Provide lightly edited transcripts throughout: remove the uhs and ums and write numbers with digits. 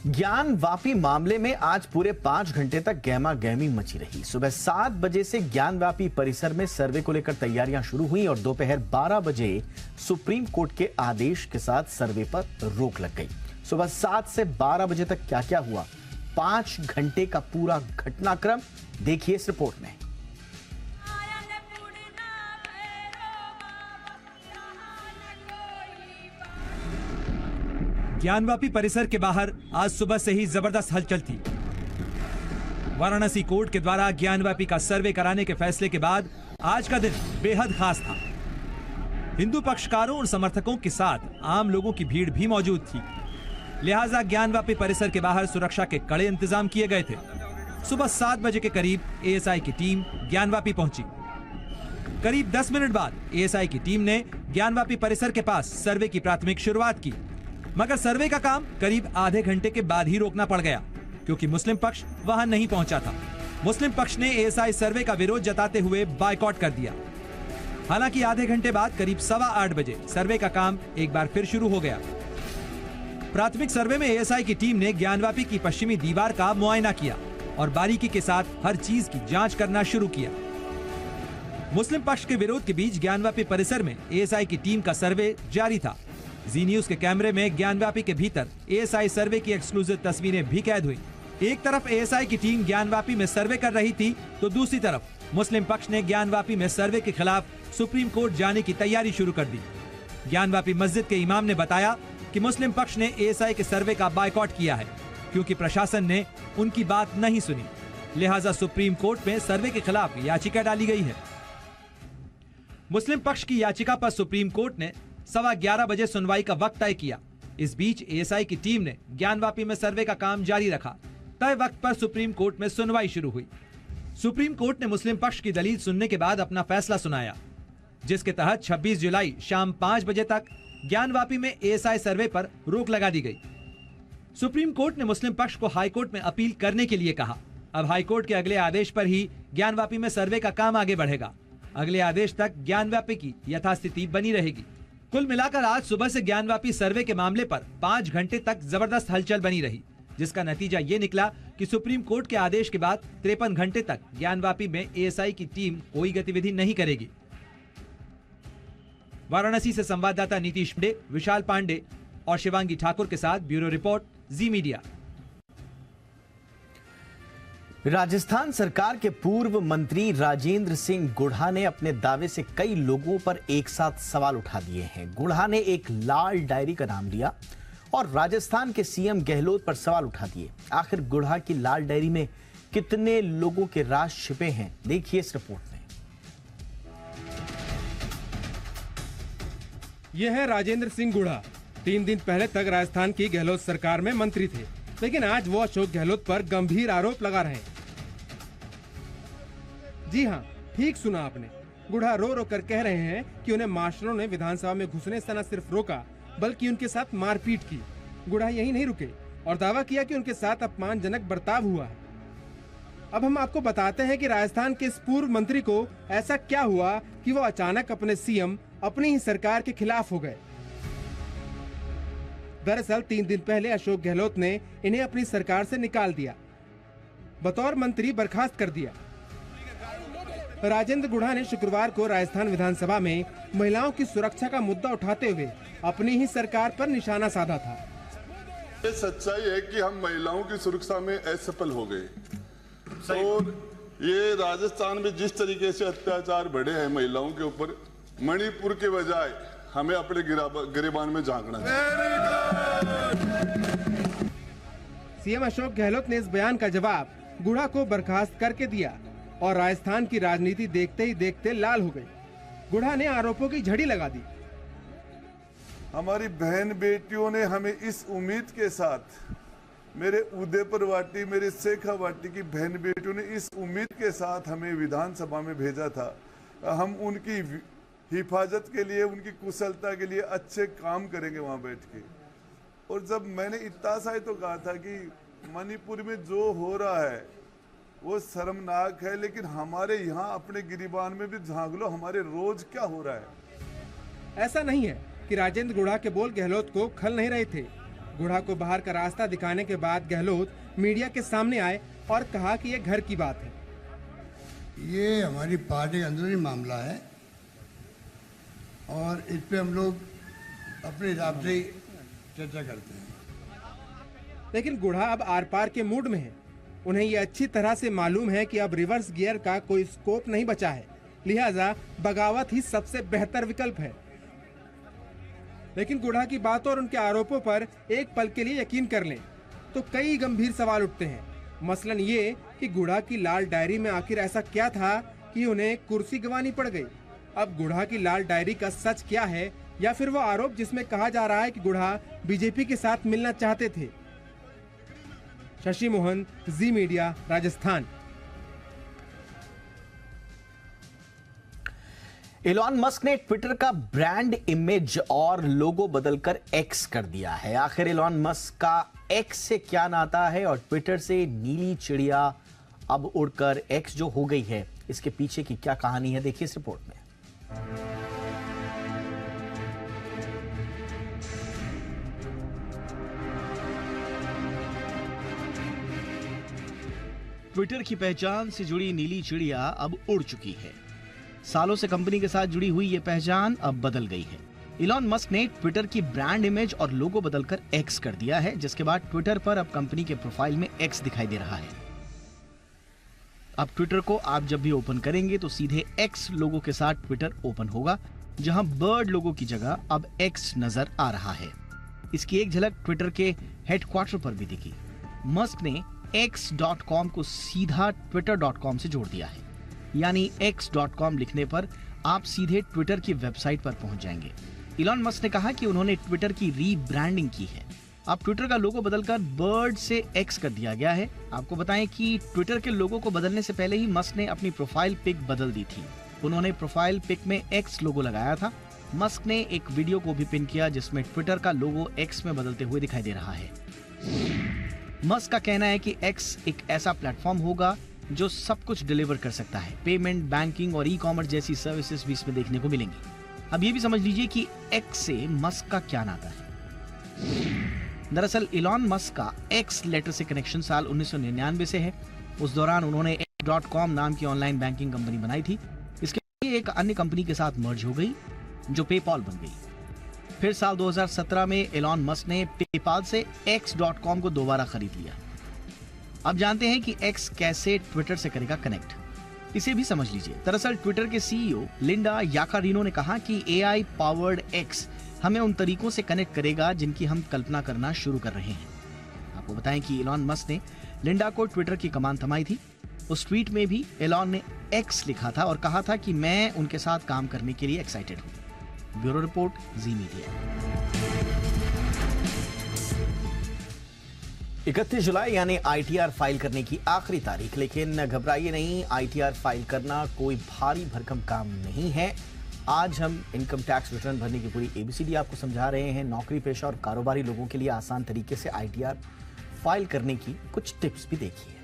ज्ञान वापी मामले में आज पूरे 5 घंटे तक गहमा गहमी मची रही। सुबह 7 बजे से ज्ञान वापी परिसर में सर्वे को लेकर तैयारियां शुरू हुई और दोपहर 12 बजे सुप्रीम कोर्ट के आदेश के साथ सर्वे पर रोक लग गई। सुबह 7 से 12 बजे तक क्या क्या हुआ, 5 घंटे का पूरा घटनाक्रम देखिए इस रिपोर्ट में। ज्ञानवापी परिसर के बाहर आज सुबह से ही जबरदस्त हलचल थी। वाराणसी कोर्ट के द्वारा ज्ञानवापी का सर्वे कराने के फैसले के बाद आज का दिन बेहद खास था। हिंदू पक्षकारों और समर्थकों के साथ आम लोगों की भीड़ भी मौजूद थी, लिहाजा ज्ञानवापी परिसर के बाहर सुरक्षा के कड़े इंतजाम किए गए थे। सुबह 7 बजे के करीब एएसआई की टीम ज्ञानवापी पहुंची। करीब 10 मिनट बाद एएसआई की टीम ने ज्ञानवापी परिसर के पास सर्वे की प्राथमिक शुरुआत की, मगर सर्वे का काम करीब आधे घंटे के बाद ही रोकना पड़ गया क्योंकि मुस्लिम पक्ष वहां नहीं पहुंचा था। मुस्लिम पक्ष ने एएसआई सर्वे का विरोध जताते हुए बायकॉट कर दिया। हालांकि आधे घंटे बाद करीब 8:15 बजे सर्वे का काम एक बार फिर शुरू हो गया। प्राथमिक सर्वे में एएसआई की टीम ने ज्ञानवापी की पश्चिमी दीवार का मुआयना किया और बारीकी के साथ हर चीज की जांच करना शुरू किया। मुस्लिम पक्ष के विरोध के बीच ज्ञानवापी परिसर में एएसआई की टीम का सर्वे जारी था। जी न्यूज के कैमरे में ज्ञानवापी के भीतर एएसआई सर्वे की एक्सक्लूसिव तस्वीरें भी कैद हुई। एक तरफ एएसआई की टीम ज्ञानवापी में सर्वे कर रही थी तो दूसरी तरफ मुस्लिम पक्ष ने ज्ञानवापी में सर्वे के खिलाफ सुप्रीम कोर्ट जाने की तैयारी शुरू कर दी। ज्ञानवापी मस्जिद के इमाम ने बताया कि मुस्लिम पक्ष ने एएसआई के सर्वे का बायकॉट किया है क्योंकि प्रशासन ने उनकी बात नहीं सुनी, लिहाजा सुप्रीम कोर्ट में सर्वे के खिलाफ याचिका डाली गई है। मुस्लिम पक्ष की याचिका पर सुप्रीम कोर्ट ने 11:15 बजे सुनवाई का वक्त तय किया। इस बीच एएसआई की टीम ने ज्ञानवापी में सर्वे का काम जारी रखा। तय वक्त पर सुप्रीम कोर्ट में सुनवाई शुरू हुई। सुप्रीम कोर्ट ने मुस्लिम पक्ष की दलील सुनने के बाद अपना फैसला सुनाया, जिसके तहत 26 जुलाई शाम 5 बजे तक ज्ञानवापी में एएसआई सर्वे पर रोक लगा दी गई। सुप्रीम कोर्ट ने मुस्लिम पक्ष को हाईकोर्ट में अपील करने के लिए कहा। अब हाईकोर्ट के अगले आदेश पर ही ज्ञानवापी में सर्वे का काम आगे बढ़ेगा। अगले आदेश तक ज्ञानवापी की यथास्थिति बनी रहेगी। कुल मिलाकर आज सुबह से ज्ञानवापी सर्वे के मामले पर 5 घंटे तक जबरदस्त हलचल बनी रही, जिसका नतीजा ये निकला कि सुप्रीम कोर्ट के आदेश के बाद 53 घंटे तक ज्ञानवापी में एएसआई की टीम कोई गतिविधि नहीं करेगी। वाराणसी से संवाददाता नीतीश पांडे, विशाल पांडे और शिवांगी ठाकुर के साथ ब्यूरो रिपोर्ट, जी मीडिया। राजस्थान सरकार के पूर्व मंत्री राजेंद्र सिंह गुढ़ा ने अपने दावे से कई लोगों पर एक साथ सवाल उठा दिए हैं। गुढ़ा ने एक लाल डायरी का नाम लिया और राजस्थान के सीएम गहलोत पर सवाल उठा दिए। आखिर गुढ़ा की लाल डायरी में कितने लोगों के राज छिपे हैं, देखिए इस रिपोर्ट में। यह है राजेंद्र सिंह गुढ़ा। 3 दिन पहले तक राजस्थान की गहलोत सरकार में मंत्री थे, लेकिन आज वो अशोक गहलोत पर गंभीर आरोप लगा रहे हैं। जी हाँ, ठीक सुना आपने। गुढ़ा रो रो कर कह रहे हैं कि उन्हें मास्टरों ने विधानसभा में घुसने से न सिर्फ रोका बल्कि उनके साथ मारपीट की। गुढ़ा यही नहीं रुके और दावा किया कि उनके साथ अपमानजनक बर्ताव हुआ है। अब हम आपको बताते हैं कि राजस्थान के इस पूर्व मंत्री को ऐसा क्या हुआ कि वो अचानक अपने सीएम अपनी ही सरकार के खिलाफ हो गए। दरअसल 3 दिन पहले अशोक गहलोत ने इन्हें अपनी सरकार से निकाल दिया, बतौर मंत्री बर्खास्त कर दिया। राजेंद्र गुढ़ा ने शुक्रवार को राजस्थान विधानसभा में महिलाओं की सुरक्षा का मुद्दा उठाते हुए अपनी ही सरकार पर निशाना साधा था। ये सच्चाई है कि हम महिलाओं की सुरक्षा में असफल हो गए और ये राजस्थान में जिस तरीके से अत्याचार बढ़े हैं महिलाओं के ऊपर, मणिपुर के बजाय हमें अपने गिरेबान में झांकना है। सीएम अशोक गहलोत ने इस बयान का जवाब गुढ़ा को बर्खास्त करके दिया और राजस्थान की राजनीति देखते ही देखते लाल हो गई। गुढ़ा ने आरोपों की झड़ी लगा दी। हमारी बहन बेटियों ने हमें इस उम्मीद के साथ, मेरे उदयपुर वाटी, मेरे शेखावाटी की बहन बेटियों ने इस उम्मीद के साथ हमें विधानसभा में भेजा था। हम उनकी हिफाजत के लिए, उनकी कुशलता के लिए अच्छे काम करेंगे वहां बैठ के। और जब मैंने इतना सा ही तो कहा था कि मणिपुर में जो हो रहा है वो शर्मनाक है, लेकिन हमारे यहाँ अपने गिरिबान में भी झांक लो, हमारे रोज क्या हो रहा है। ऐसा नहीं है कि राजेंद्र गुढ़ा के बोल गहलोत को खल नहीं रहे थे। गुढ़ा को बाहर का रास्ता दिखाने के बाद गहलोत मीडिया के सामने आए और कहा कि ये घर की बात है। ये हमारी पार्टी का अंदरूनी मामला है और इस पे हम लोग अपने हिसाब से चर्चा करते हैं। लेकिन गुढ़ा अब आर पार के मूड में है। उन्हें ये अच्छी तरह से मालूम है कि अब रिवर्स गियर का कोई स्कोप नहीं बचा है, लिहाजा बगावत ही सबसे बेहतर विकल्प है। लेकिन गुढ़ा की बातों और उनके आरोपों पर एक पल के लिए यकीन कर लें तो कई गंभीर सवाल उठते हैं। मसलन ये कि गुढ़ा की लाल डायरी में आखिर ऐसा क्या था कि उन्हें कुर्सी गंवानी पड़ गई। अब गुढ़ा की लाल डायरी का सच क्या है, या फिर वो आरोप जिसमें कहा जा रहा है कि गुढ़ा बीजेपी के साथ मिलना चाहते थे। शशि मोहन, जी मीडिया, राजस्थान। इलॉन मस्क ने ट्विटर का ब्रांड इमेज और लोगो बदलकर एक्स कर दिया है। आखिर इलॉन मस्क का एक्स से क्या नाता है और ट्विटर से नीली चिड़िया अब उड़कर एक्स जो हो गई है, इसके पीछे की क्या कहानी है, देखिए इस रिपोर्ट में। ट्विटर की पहचान से जुड़ी नीली चिड़िया अब उड़ चुकी है। सालों से कंपनी के साथ जुड़ी हुई ये पहचान अब बदल गई है। इलॉन मस्क ने ट्विटर की ब्रांड इमेज और लोगो बदलकर एक्स कर दिया है, जिसके बाद ट्विटर पर अब कंपनी के प्रोफाइल में एक्स दिखाई दे रहा है। अब ट्विटर को आप जब भी ओपन करेंगे तो सीधे एक्स लोगो के साथ ट्विटर ओपन होगा, जहां बर्ड लोगो की जगह अब एक्स नजर आ रहा है। इसकी एक झलक ट्विटर के हेडक्वार्टर पर भी दिखी। मस्क ने x.com को सीधा twitter.com से जोड़ दिया है, यानी x.com लिखने पर आप सीधे ट्विटर की वेबसाइट पर पहुंच जाएंगे। इलॉन मस्क ने कहा कि उन्होंने ट्विटर की रीब्रांडिंग की है। अब ट्विटर का लोगो बदलकर बर्ड से एक्स कर दिया गया है। आपको बताएं कि ट्विटर के लोगो को बदलने से पहले ही मस्क ने अपनी प्रोफाइल पिक बदल दी थी। उन्होंने प्रोफाइल पिक में एक्स लोगो लगाया था। मस्क ने एक वीडियो को भी पिन किया जिसमें ट्विटर का लोगो एक्स में बदलते हुए दिखाई दे रहा है। मस्क का कहना है कि एक्स एक ऐसा प्लेटफॉर्म होगा जो सब कुछ डिलीवर कर सकता है। पेमेंट, बैंकिंग और ई-कॉमर्स जैसी सर्विसेज भी इसमें देखने को मिलेंगी। अब ये भी समझ लीजिए कि एक्स से मस्क का क्या नाता है। दरअसल इलॉन मस्क का एक्स लेटर से कनेक्शन साल 1999 से है। उस दौरान उन्होंने x.com नाम की ऑनलाइन बैंकिंग कंपनी बनाई थी। इसके लिए एक अन्य कंपनी के साथ मर्ज हो गई जो पेपॉल बन गई। फिर साल 2017 में इलॉन मस्क ने पेपाल से x.com को दोबारा खरीद लिया। अब जानते हैं कि एक्स कैसे ट्विटर से करेगा कनेक्ट, इसे भी समझ लीजिए। दरअसल ट्विटर के सीईओ लिंडा याकारिनो ने कहा कि एआई पावर्ड एक्स हमें उन तरीकों से कनेक्ट करेगा जिनकी हम कल्पना करना शुरू कर रहे हैं। आपको बताएं कि इलॉन मस्क ने लिंडा को ट्विटर की कमान थमाई थी। उस ट्वीट में भी इलॉन ने एक्स लिखा था और कहा था कि मैं उनके साथ काम करने के लिए एक्साइटेड हूं। ब्यूरो रिपोर्ट, जी मीडिया। 31 जुलाई यानी आईटीआर फाइल करने की आखिरी तारीख, लेकिन घबराइए नहीं, आईटीआर फाइल करना कोई भारी भरकम काम नहीं है। आज हम इनकम टैक्स रिटर्न भरने की पूरी एबीसीडी आपको समझा रहे हैं। नौकरी पेशा और कारोबारी लोगों के लिए आसान तरीके से आईटीआर फाइल करने की कुछ टिप्स भी देखिए।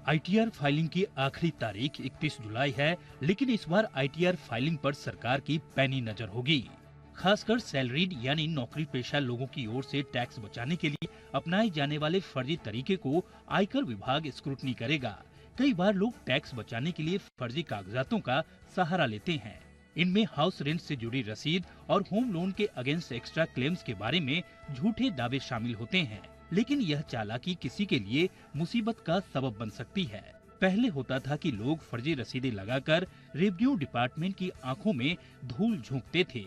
आईटीआर फाइलिंग की आखिरी तारीख 31 जुलाई है, लेकिन इस बार आईटीआर फाइलिंग पर सरकार की पैनी नजर होगी। खासकर सैलरीड यानी नौकरी पेशा लोगों की ओर से टैक्स बचाने के लिए अपनाए जाने वाले फर्जी तरीके को आयकर विभाग स्क्रूटनी करेगा। कई बार लोग टैक्स बचाने के लिए फर्जी कागजातों का सहारा लेते हैं। इनमें हाउस रेंट से जुड़ी रसीद और होम लोन के अगेंस्ट एक्स्ट्रा क्लेम्स के बारे में झूठे दावे शामिल होते हैं। लेकिन यह चालाकी किसी के लिए मुसीबत का सबब बन सकती है। पहले होता था कि लोग फर्जी रसीदें लगाकर रेवेन्यू डिपार्टमेंट की आंखों में धूल झोंकते थे,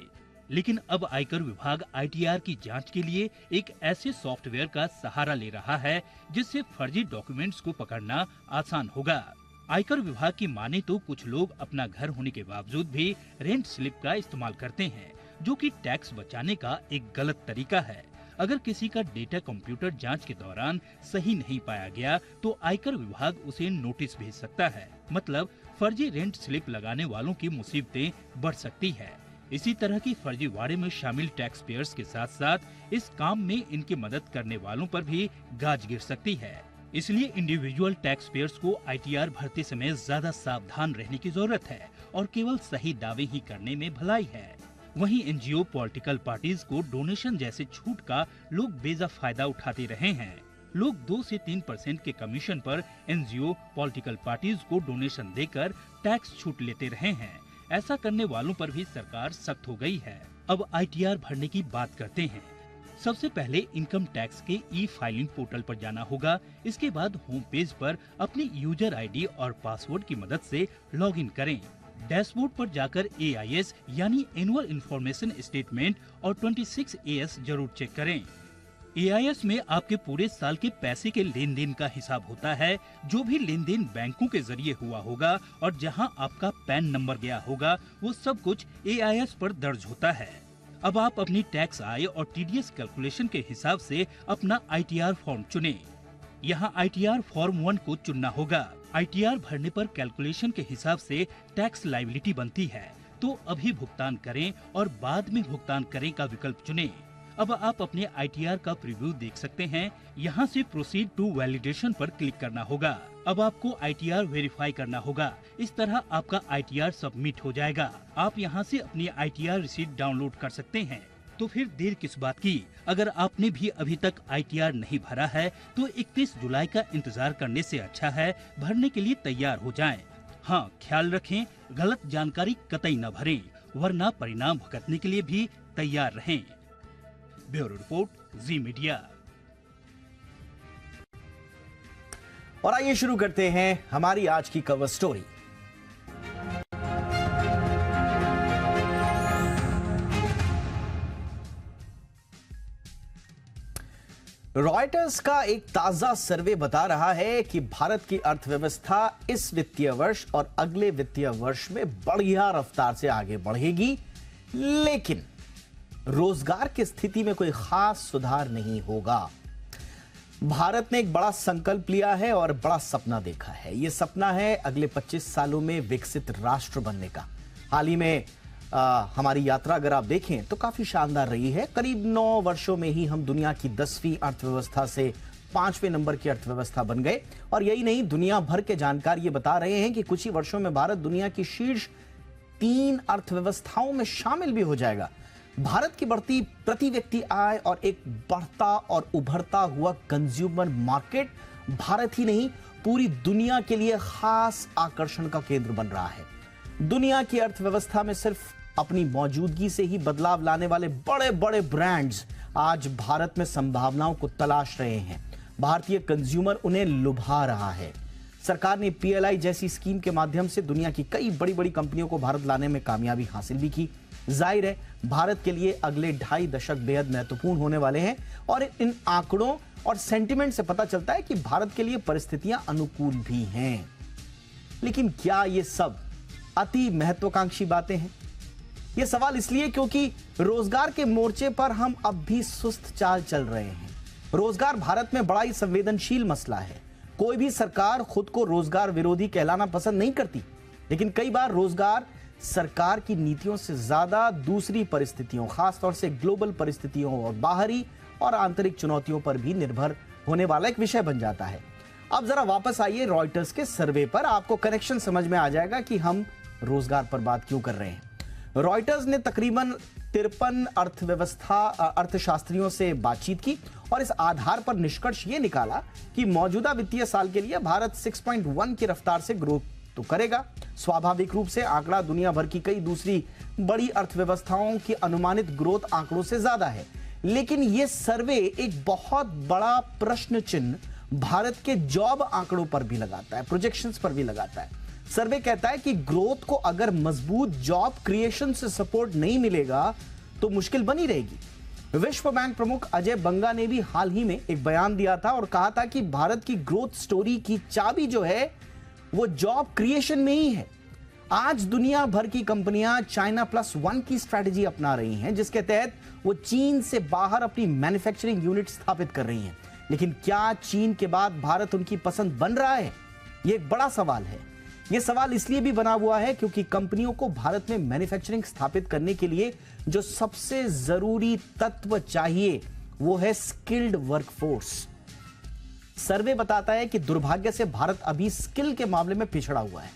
लेकिन अब आयकर विभाग आईटीआर की जांच के लिए एक ऐसे सॉफ्टवेयर का सहारा ले रहा है जिससे फर्जी डॉक्यूमेंट्स को पकड़ना आसान होगा। आयकर विभाग की माने तो कुछ लोग अपना घर होने के बावजूद भी रेंट स्लिप का इस्तेमाल करते हैं, जो कि टैक्स बचाने का एक गलत तरीका है। अगर किसी का डेटा कंप्यूटर जांच के दौरान सही नहीं पाया गया तो आयकर विभाग उसे नोटिस भेज सकता है। मतलब फर्जी रेंट स्लिप लगाने वालों की मुसीबतें बढ़ सकती है। इसी तरह की फर्जीवाड़े में शामिल टैक्स पेयर्स के साथ साथ इस काम में इनकी मदद करने वालों पर भी गाज गिर सकती है। इसलिए इंडिविजुअल टैक्स पेयर्स को आईटीआर भरते समय ज्यादा सावधान रहने की जरूरत है और केवल सही दावे ही करने में भलाई है। वहीं एनजीओ, पॉलिटिकल पार्टीज को डोनेशन जैसे छूट का लोग बेजा फायदा उठाते रहे हैं। लोग 2 से 3% के कमीशन पर एनजीओ, पॉलिटिकल पार्टीज को डोनेशन देकर टैक्स छूट लेते रहे हैं। ऐसा करने वालों पर भी सरकार सख्त हो गई है। अब आईटीआर भरने की बात करते हैं। सबसे पहले इनकम टैक्स के ई फाइलिंग पोर्टल पर जाना होगा। इसके बाद होम पेज पर अपनी यूजर आईडी और पासवर्ड की मदद से लॉगिन करें। डैशबोर्ड पर जाकर एआईएस यानी एनुअल इंफॉर्मेशन स्टेटमेंट और 26AS जरूर चेक करें। एआईएस में आपके पूरे साल के पैसे के लेन देन का हिसाब होता है। जो भी लेन देन बैंकों के जरिए हुआ होगा और जहां आपका पैन नंबर गया होगा, वो सब कुछ एआईएस पर दर्ज होता है। अब आप अपनी टैक्स आय और टीडीएस कैलकुलेशन के हिसाब से अपना आईटीआर फॉर्म चुनें। यहाँ आईटीआर फॉर्म 1 को चुनना होगा। आईटीआर भरने पर कैलकुलेशन के हिसाब से टैक्स लायबिलिटी बनती है, तो अभी भुगतान करें और बाद में भुगतान करें का विकल्प चुनें। अब आप अपने आईटीआर का प्रीव्यू देख सकते हैं। यहाँ से प्रोसीड टू वैलिडेशन पर क्लिक करना होगा। अब आपको आईटीआर वेरीफाई करना होगा। इस तरह आपका आईटीआर सबमिट हो जाएगा। आप यहाँ से अपनी आईटीआर रिसीट डाउनलोड कर सकते हैं। तो फिर देर किस बात की? अगर आपने भी अभी तक आईटीआर नहीं भरा है तो 31 जुलाई का इंतजार करने से अच्छा है भरने के लिए तैयार हो जाएं। हाँ, ख्याल रखें, गलत जानकारी कतई न भरें, वरना परिणाम भुगतने के लिए भी तैयार रहें। ब्यूरो रिपोर्ट, जी मीडिया। और आइए शुरू करते हैं हमारी आज की कवर स्टोरी। रॉयटर्स का एक ताजा सर्वे बता रहा है कि भारत की अर्थव्यवस्था इस वित्तीय वर्ष और अगले वित्तीय वर्ष में बढ़िया रफ्तार से आगे बढ़ेगी, लेकिन रोजगार की स्थिति में कोई खास सुधार नहीं होगा। भारत ने एक बड़ा संकल्प लिया है और बड़ा सपना देखा है। यह सपना है अगले 25 सालों में विकसित राष्ट्र बनने का। हाल ही में हमारी यात्रा अगर आप देखें तो काफी शानदार रही है। करीब 9 वर्षों में ही हम दुनिया की 10वीं अर्थव्यवस्था से 5वें नंबर की अर्थव्यवस्था बन गए। और यही नहीं, दुनिया भर के जानकार ये बता रहे हैं कि कुछ ही वर्षों में भारत दुनिया की शीर्ष 3 अर्थव्यवस्थाओं में शामिल भी हो जाएगा। भारत की बढ़ती प्रति व्यक्ति आय और एक बढ़ता और उभरता हुआ कंज्यूमर मार्केट भारत ही नहीं पूरी दुनिया के लिए खास आकर्षण का केंद्र बन रहा है। दुनिया की अर्थव्यवस्था में सिर्फ अपनी मौजूदगी से ही बदलाव लाने वाले बड़े बड़े ब्रांड्स आज भारत में संभावनाओं को तलाश रहे हैं। भारतीय कंज्यूमर उन्हें लुभा रहा है। सरकार ने पीएलआई जैसी स्कीम के माध्यम से दुनिया की कई बड़ी बड़ी कंपनियों को भारत लाने में कामयाबी हासिल भी की। जाहिर है भारत के लिए अगले 2.5 दशक बेहद महत्वपूर्ण होने वाले हैं और इन आंकड़ों और सेंटिमेंट से पता चलता है कि भारत के लिए परिस्थितियां अनुकूल भी हैं। लेकिन क्या ये सब अति महत्वाकांक्षी बातें हैं? यह सवाल इसलिए क्योंकि रोजगार के मोर्चे पर हम अब भी सुस्त चाल चल रहे हैं। रोजगार भारत में बड़ा ही संवेदनशील मसला है। कोई भी सरकार खुद को रोजगार विरोधी कहलाना पसंद नहीं करती, लेकिन कई बार रोजगार सरकार की नीतियों से ज्यादा दूसरी परिस्थितियों, खासतौर से ग्लोबल परिस्थितियों और बाहरी और आंतरिक चुनौतियों पर भी निर्भर होने वाला एक विषय बन जाता है। अब जरा वापस आइए रॉयटर्स के सर्वे पर, आपको कनेक्शन समझ में आ जाएगा कि हम रोजगार पर बात क्यों कर रहे हैं। रॉयटर्स ने तकरीबन 53 अर्थशास्त्रियों से बातचीत की और इस आधार पर निष्कर्ष ये निकाला कि मौजूदा वित्तीय साल के लिए भारत 6.1 की रफ्तार से ग्रोथ तो करेगा। स्वाभाविक रूप से आंकड़ा दुनिया भर की कई दूसरी बड़ी अर्थव्यवस्थाओं की अनुमानित ग्रोथ आंकड़ों से ज्यादा है, लेकिन यह सर्वे एक बहुत बड़ा प्रश्न चिन्ह भारत के जॉब आंकड़ों पर भी लगाता है, प्रोजेक्शंस पर भी लगाता है। सर्वे कहता है कि ग्रोथ को अगर मजबूत जॉब क्रिएशन से सपोर्ट नहीं मिलेगा तो मुश्किल बनी रहेगी। विश्व बैंक प्रमुख अजय बंगा ने भी हाल ही में एक बयान दिया था और कहा था कि भारत की ग्रोथ स्टोरी की चाबी जो है वो जॉब क्रिएशन में ही है। आज दुनिया भर की कंपनियां चाइना +1 की स्ट्रेटेजी अपना रही हैं, जिसके तहत वो चीन से बाहर अपनी मैन्युफैक्चरिंग यूनिट स्थापित कर रही हैं। लेकिन क्या चीन के बाद भारत उनकी पसंद बन रहा है? यह एक बड़ा सवाल है। यह सवाल इसलिए भी बना हुआ है क्योंकि कंपनियों को भारत में मैन्युफैक्चरिंग स्थापित करने के लिए जो सबसे जरूरी तत्व चाहिए वो है स्किल्ड वर्कफोर्स। सर्वे बताता है कि दुर्भाग्य से भारत अभी स्किल के मामले में पिछड़ा हुआ है।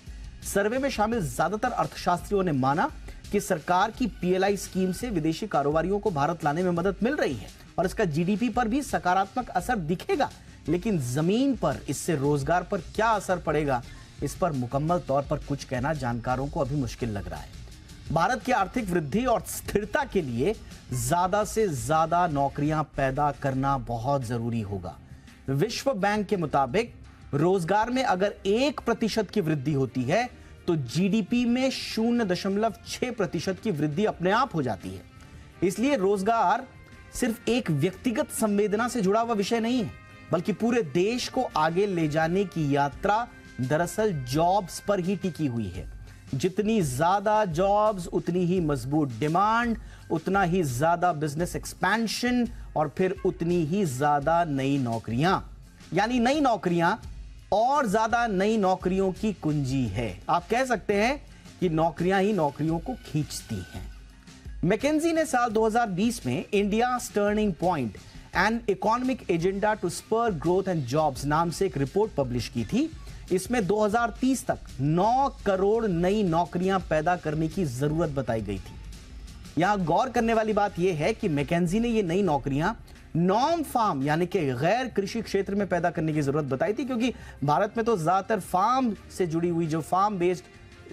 सर्वे में शामिल ज्यादातर अर्थशास्त्रियों ने माना कि सरकार की पीएलआई स्कीम से विदेशी कारोबारियों को भारत लाने में मदद मिल रही है और इसका जीडीपी पर भी सकारात्मक असर दिखेगा, लेकिन जमीन पर इससे रोजगार पर क्या असर पड़ेगा, इस पर मुकम्मल तौर पर कुछ कहना जानकारों को अभी मुश्किल लग रहा है। भारत की आर्थिक वृद्धि और स्थिरता के लिए ज्यादा से ज्यादा नौकरियां पैदा करना बहुत जरूरी होगा। विश्व बैंक के मुताबिक रोजगार में अगर 1% की वृद्धि होती है तो जीडीपी में 0.6% की वृद्धि अपने आप हो जाती है। इसलिए रोजगार सिर्फ एक व्यक्तिगत संवेदना से जुड़ा हुआ विषय नहीं है, बल्कि पूरे देश को आगे ले जाने की यात्रा दरअसल जॉब्स पर ही टिकी हुई है। जितनी ज्यादा जॉब्स उतनी ही मजबूत डिमांड, उतना ही ज्यादा बिजनेस एक्सपेंशन और फिर उतनी ही ज्यादा नई नौकरियां, यानी नई नौकरियां और ज्यादा नई नौकरियों की कुंजी है। आप कह सकते हैं कि नौकरियां ही नौकरियों को खींचती हैं। मैकेंजी ने साल 2020 में India turning point and economic agenda to spur growth and jobs नाम से एक रिपोर्ट पब्लिश की थी। इसमें 2030 तक 9 करोड़ नई नौकरियां पैदा करने की जरूरत बताई गई थी। यहां गौर करने वाली बात यह है कि मैकेंजी ने ये नई नौकरियां नॉन फार्म यानी कि गैर कृषि क्षेत्र में पैदा करने की जरूरत बताई थी, क्योंकि भारत में तो ज्यादातर फार्म से जुड़ी हुई जो फार्म बेस्ड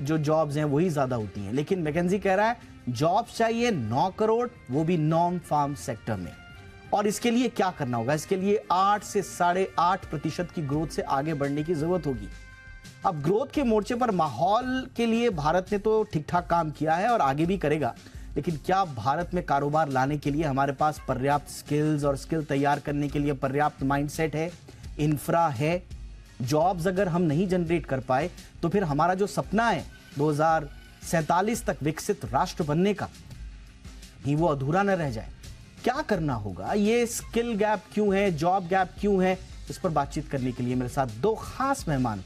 जो जॉब्स हैं वही ज्यादा होती हैं। लेकिन मैकेंजी कह रहा है जॉब्स चाहिए 9 करोड़, वो भी नॉन फार्म सेक्टर में। और इसके लिए क्या करना होगा? इसके लिए 8 से 8.5% की ग्रोथ से आगे बढ़ने की जरूरत होगी। अब ग्रोथ के मोर्चे पर माहौल के लिए भारत ने तो ठीक ठाक काम किया है और आगे भी करेगा, लेकिन क्या भारत में कारोबार लाने के लिए हमारे पास पर्याप्त स्किल्स और स्किल तैयार करने के लिए पर्याप्त माइंडसेट है, इंफ्रा है? जॉब्स अगर हम नहीं जनरेट कर पाए तो फिर हमारा जो सपना है 2047 तक विकसित राष्ट्र बनने का, ही वो अधूरा न रह जाए। क्या करना होगा? ये स्किल गैप क्यों है, जॉब गैप क्यों है, इस पर बातचीत करने के लिए मेरे साथ 2 खास मेहमान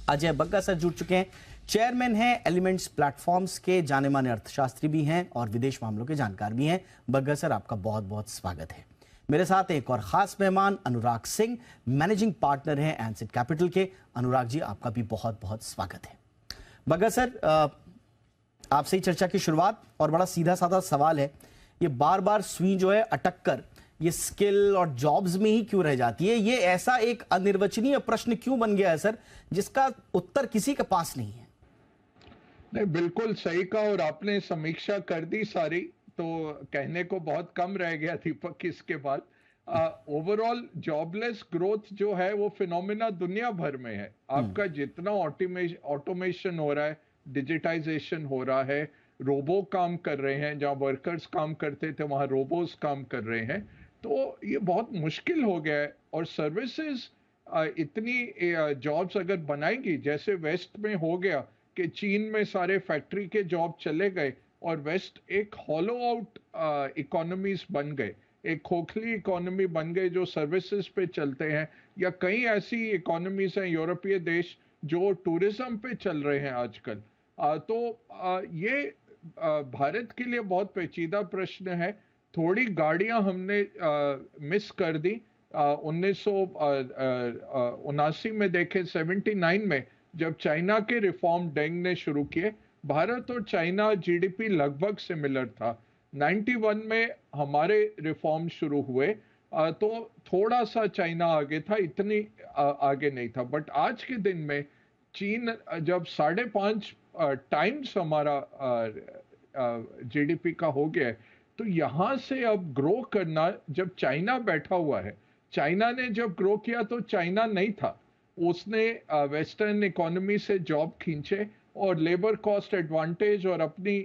अजय बग्गा सर जुड़ चुके हैं। चेयरमैन हैं एलिमेंट्स प्लेटफॉर्म्स के, जाने माने अर्थशास्त्री भी हैं और विदेश मामलों के जानकार भी हैं। बग्गा सर, आपका बहुत बहुत स्वागत है। मेरे साथ एक और खास मेहमान अनुराग सिंह, मैनेजिंग पार्टनर हैं एनसेट कैपिटल के। अनुराग जी, आपका भी बहुत बहुत स्वागत है। बग्गा सर, आपसे ही चर्चा की शुरुआत, और बड़ा सीधा साधा सवाल है, ये बार बार सुई जो है अटक कर ये स्किल और जॉब्स में ही क्यों रह जाती है? ये ऐसा एक अनिर्वचनीय प्रश्न क्यों बन गया है सर, जिसका उत्तर किसी के पास नहीं है? नहीं, बिल्कुल सही कहा, और आपने समीक्षा कर दी सारी, तो कहने को बहुत कम रह गया दीपक इसके बाद। ओवरऑल जॉबलेस ग्रोथ जो है वो फिनोमिना दुनिया भर में है। आपका जितना ऑटोमेशन हो रहा है, डिजिटाइजेशन हो रहा है, रोबो काम कर रहे हैं, जहां वर्कर्स काम करते थे वहां रोबोस काम कर रहे हैं, तो ये बहुत मुश्किल हो गया है। और सर्विसेज इतनी जॉब्स अगर बनाएंगी, जैसे वेस्ट में हो गया कि चीन में सारे फैक्ट्री के जॉब चले गए और वेस्ट एक हॉलो आउट इकोनॉमीज बन गए, एक खोखली इकोनॉमी बन गए जो सर्विसेज पे चलते हैं, या कई ऐसी इकोनॉमीज हैं यूरोपीय देश जो टूरिज्म पे चल रहे हैं आजकल। ये भारत के लिए बहुत पेचीदा प्रश्न है। थोड़ी गाड़ियां हमने मिस कर दी। 1979 में देखें, 79 में जब चाइना के रिफॉर्म डेंग ने शुरू किए, भारत और चाइना जीडीपी लगभग सिमिलर था। 91 में हमारे रिफॉर्म शुरू हुए, तो थोड़ा सा चाइना आगे था, इतनी आगे नहीं था। बट आज के दिन में चीन जब 5.5 टाइम्स हमारा जीडीपी का हो गया है, तो यहां से अब ग्रो करना, जब चाइना बैठा हुआ है, चाइना ने जब ग्रो किया तो चाइना नहीं था, उसने वेस्टर्न इकोनॉमी से जॉब खींचे और लेबर कॉस्ट एडवांटेज और अपनी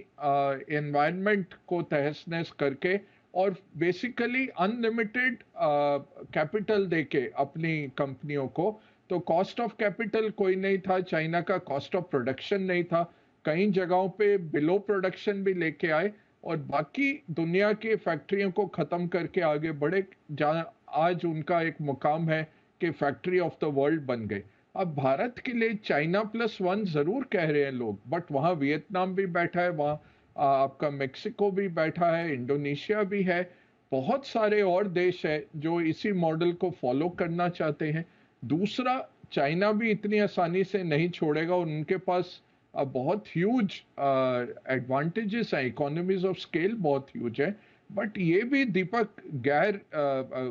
एनवायरनमेंट को तहस नहस करके और बेसिकली अनलिमिटेड कैपिटल देके अपनी कंपनियों को, तो कॉस्ट ऑफ कैपिटल कोई नहीं था, चाइना का कॉस्ट ऑफ प्रोडक्शन नहीं था, कई जगहों पे बिलो प्रोडक्शन भी लेके आए और बाकी दुनिया की फैक्ट्रियों को खत्म करके आगे बढ़े, जहां आज उनका एक मुकाम है कि फैक्ट्री ऑफ द वर्ल्ड बन गए। अब भारत के लिए चाइना +1 जरूर कह रहे हैं लोग, बट वहाँ वियतनाम भी बैठा है, वहाँ आपका मेक्सिको भी बैठा है, इंडोनेशिया भी है, बहुत सारे और देश है जो इसी मॉडल को फॉलो करना चाहते हैं। दूसरा, चाइना भी इतनी आसानी से नहीं छोड़ेगा और उनके पास बहुत ह्यूज एडवांटेजेस हैं, इकोनॉमीज ऑफ स्केल बहुत ह्यूज है। बट ये भी दीपक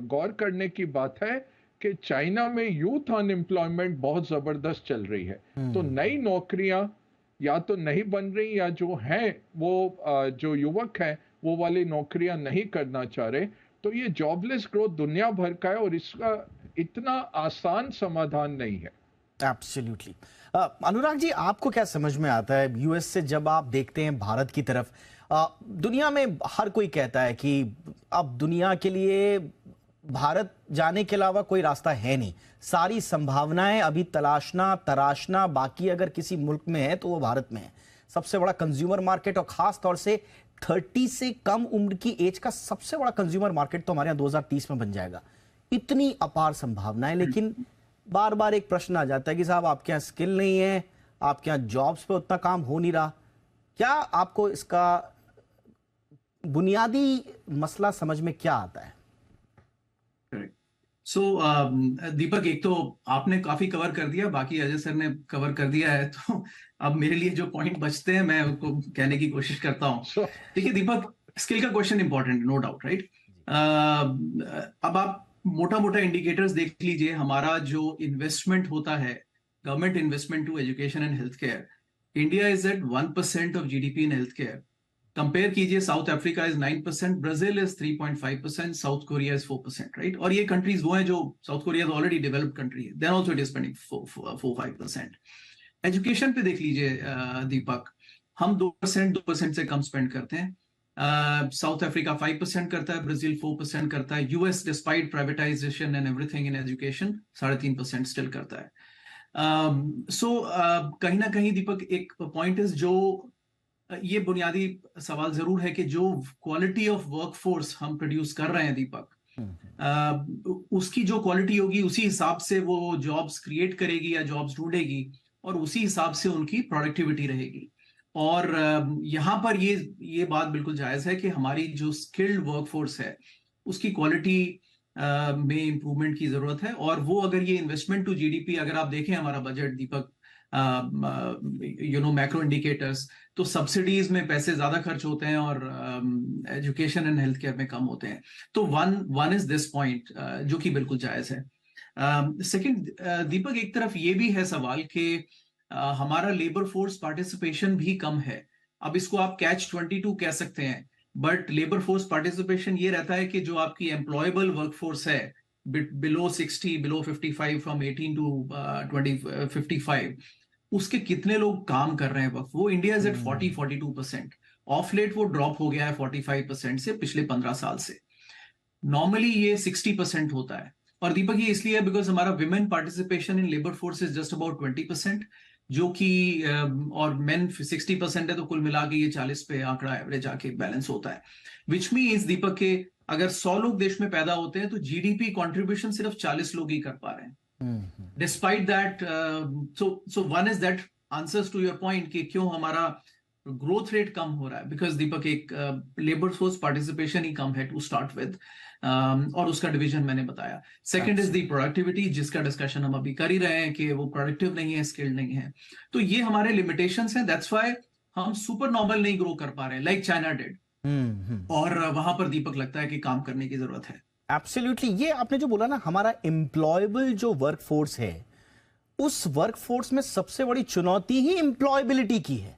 गौर करने की बात है कि चाइना में यूथ अनएम्प्लॉयमेंट बहुत जबरदस्त चल रही है। तो नई नौकरियां या तो नहीं बन रही, या जो हैं वो जो युवक हैं वो वाली नौकरियां नहीं करना चाह रहे। तो ये जॉबलेस ग्रोथ दुनिया भर का है और इसका इतना आसान समाधान नहीं है। एब्सोल्युटली। अनुराग जी, आपको क्या समझ में आता है यूएस से जब आप देखते हैं भारत की तरफ? दुनिया में हर कोई कहता है कि अब दुनिया के लिए भारत जाने के अलावा कोई रास्ता है नहीं, सारी संभावनाएं अभी तराशना बाकी अगर किसी मुल्क में है तो वो भारत में है। सबसे बड़ा कंज्यूमर मार्केट, और खास तौर से 30 से कम उम्र की एज का सबसे बड़ा कंज्यूमर मार्केट तो हमारे यहाँ 2030 में बन जाएगा। इतनी अपार संभावनाएं, लेकिन बार बार एक प्रश्न आ जाता है कि साहब आपके यहाँ स्किल नहीं है, आपके यहाँ जॉब्स पे उतना काम हो नहीं रहा। क्या आपको इसका बुनियादी मसला समझ में क्या आता है? सो दीपक, एक तो आपने काफी कवर कर दिया, बाकी अजय सर ने कवर कर दिया है, तो अब मेरे लिए जो पॉइंट बचते हैं मैं उनको कहने की कोशिश करता हूँ। देखिए दीपक, स्किल का question important, no doubt, right. अब आप मोटा मोटा इंडिकेटर्स देख लीजिए। हमारा जो इन्वेस्टमेंट होता है, government investment to education and health care, India is at 1% of GDP in health care. Compare कीजिए, South Africa is 9%, Brazil is 3.5%, South Korea is 4%, right. और ये कंट्रीज वो हैं जो, South Korea already developed country है, then also it is spending 4-5%। Education पे देख लीजिए दीपक, हम 2% से कम स्पेंड करते हैं। साउथ अफ्रीका 5% करता है, ब्राजील 4% करता है, US despite privatisation and everything in education 3.5% still करता है। कहीं ना कहीं दीपक एक पॉइंट इज, जो ये बुनियादी सवाल जरूर है कि जो क्वालिटी ऑफ वर्कफोर्स हम प्रोड्यूस कर रहे हैं दीपक, उसकी जो क्वालिटी होगी उसी हिसाब से वो जॉब्स क्रिएट करेगी या जॉब्स ढूंढेगी, और उसी हिसाब से उनकी प्रोडक्टिविटी रहेगी। और यहाँ पर ये बात बिल्कुल जायज है कि हमारी जो स्किल्ड वर्कफोर्स है उसकी क्वालिटी में इंप्रूवमेंट की जरूरत है। और वो अगर ये इन्वेस्टमेंट टू जीडीपी, अगर आप देखें हमारा बजट दीपक, मैक्रो इंडिकेटर्स, तो सब्सिडीज में पैसे ज्यादा खर्च होते हैं और एजुकेशन एंड हेल्थ केयर में कम होते हैं। तो वन इज दिस पॉइंट जो कि बिल्कुल जायज है। सेकंड दीपक, एक तरफ ये भी है सवाल कि हमारा लेबर फोर्स पार्टिसिपेशन भी कम है। अब इसको आप कैच 22 कह सकते हैं, बट लेबर फोर्स पार्टिसिपेशन ये रहता है कि जो आपकी एम्प्लॉयबल वर्कफोर्स है बिलो 60, बिलो 55, फ्रॉम 18 to 55, उसके कितने लोग काम कर रहे हैं वक्त, वो India is at 42%। Of late वो ड्रॉप हो गया है 45% से पिछले 15 साल से। नॉर्मली ये 60% होता है। और दीपक ये इसलिए है बिकॉज हमारा women participation in labour force is just about 20%, जो कि और मेन 60% है, तो कुल मिला के ये 40 पे आंकड़ा एवरेज आके बैलेंस होता है। विच मीन्स दीपक के अगर 100 लोग देश में पैदा होते हैं तो जीडीपी कंट्रीब्यूशन सिर्फ 40 लोग ही कर पा रहे हैं। Despite that, so one is that answers to your point कि क्यों हमारा ग्रोथ रेट कम हो रहा है, बिकॉज दीपक एक लेबर फोर्स पार्टिसिपेशन ही कम है टू स्टार्ट विद, और उसका डिवीजन मैंने बताया। सेकंड इज द प्रोडक्टिविटी, जिसका डिस्कशन हम अभी कर ही रहे हैं कि वो प्रोडक्टिव नहीं है, स्किल्ड नहीं है। तो ये हमारे लिमिटेशंस हैं, दैट्स व्हाई हम सुपर नॉर्मल नहीं ग्रो कर पा रहे हैं लाइक चाइना डिड। और वहां पर दीपक लगता है कि काम करने की जरूरत है। एब्सोल्युटली। ये आपने जो बोला ना, हमारा एम्प्लॉयबल जो वर्कफोर्स है, उस वर्कफोर्स में सबसे बड़ी चुनौती ही एम्प्लॉयबिलिटी की है।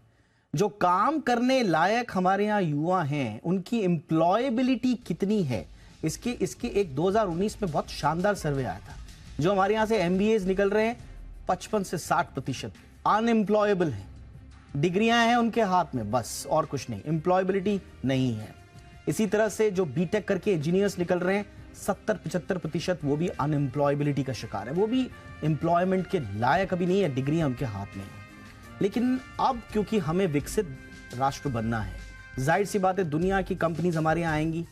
जो काम करने लायक हमारे यहाँ युवा हैं, उनकी एम्प्लॉयबिलिटी कितनी है, इसके एक 2019 में बहुत शानदार सर्वे आया था। जो हमारे यहाँ से एमबीएज निकल रहे हैं 55 से 60% अनएम्प्लॉयबल हैं। डिग्रियां हैं उनके हाथ में बस, और कुछ नहीं, एम्प्लॉयबिलिटी नहीं है। इसी तरह से जो बीटेक करके इंजीनियर्स निकल रहे हैं 70-75% वो भी अनएम्प्लॉयबिलिटी का शिकार है, वो भी एम्प्लॉयमेंट के लायक अभी नहीं है, डिग्रियां उनके हाथ में है। लेकिन अब क्योंकि हमें विकसित राष्ट्र बनना है, जाहिर सी बात है दुनिया की कंपनीज हमारे यहाँ आएंगी,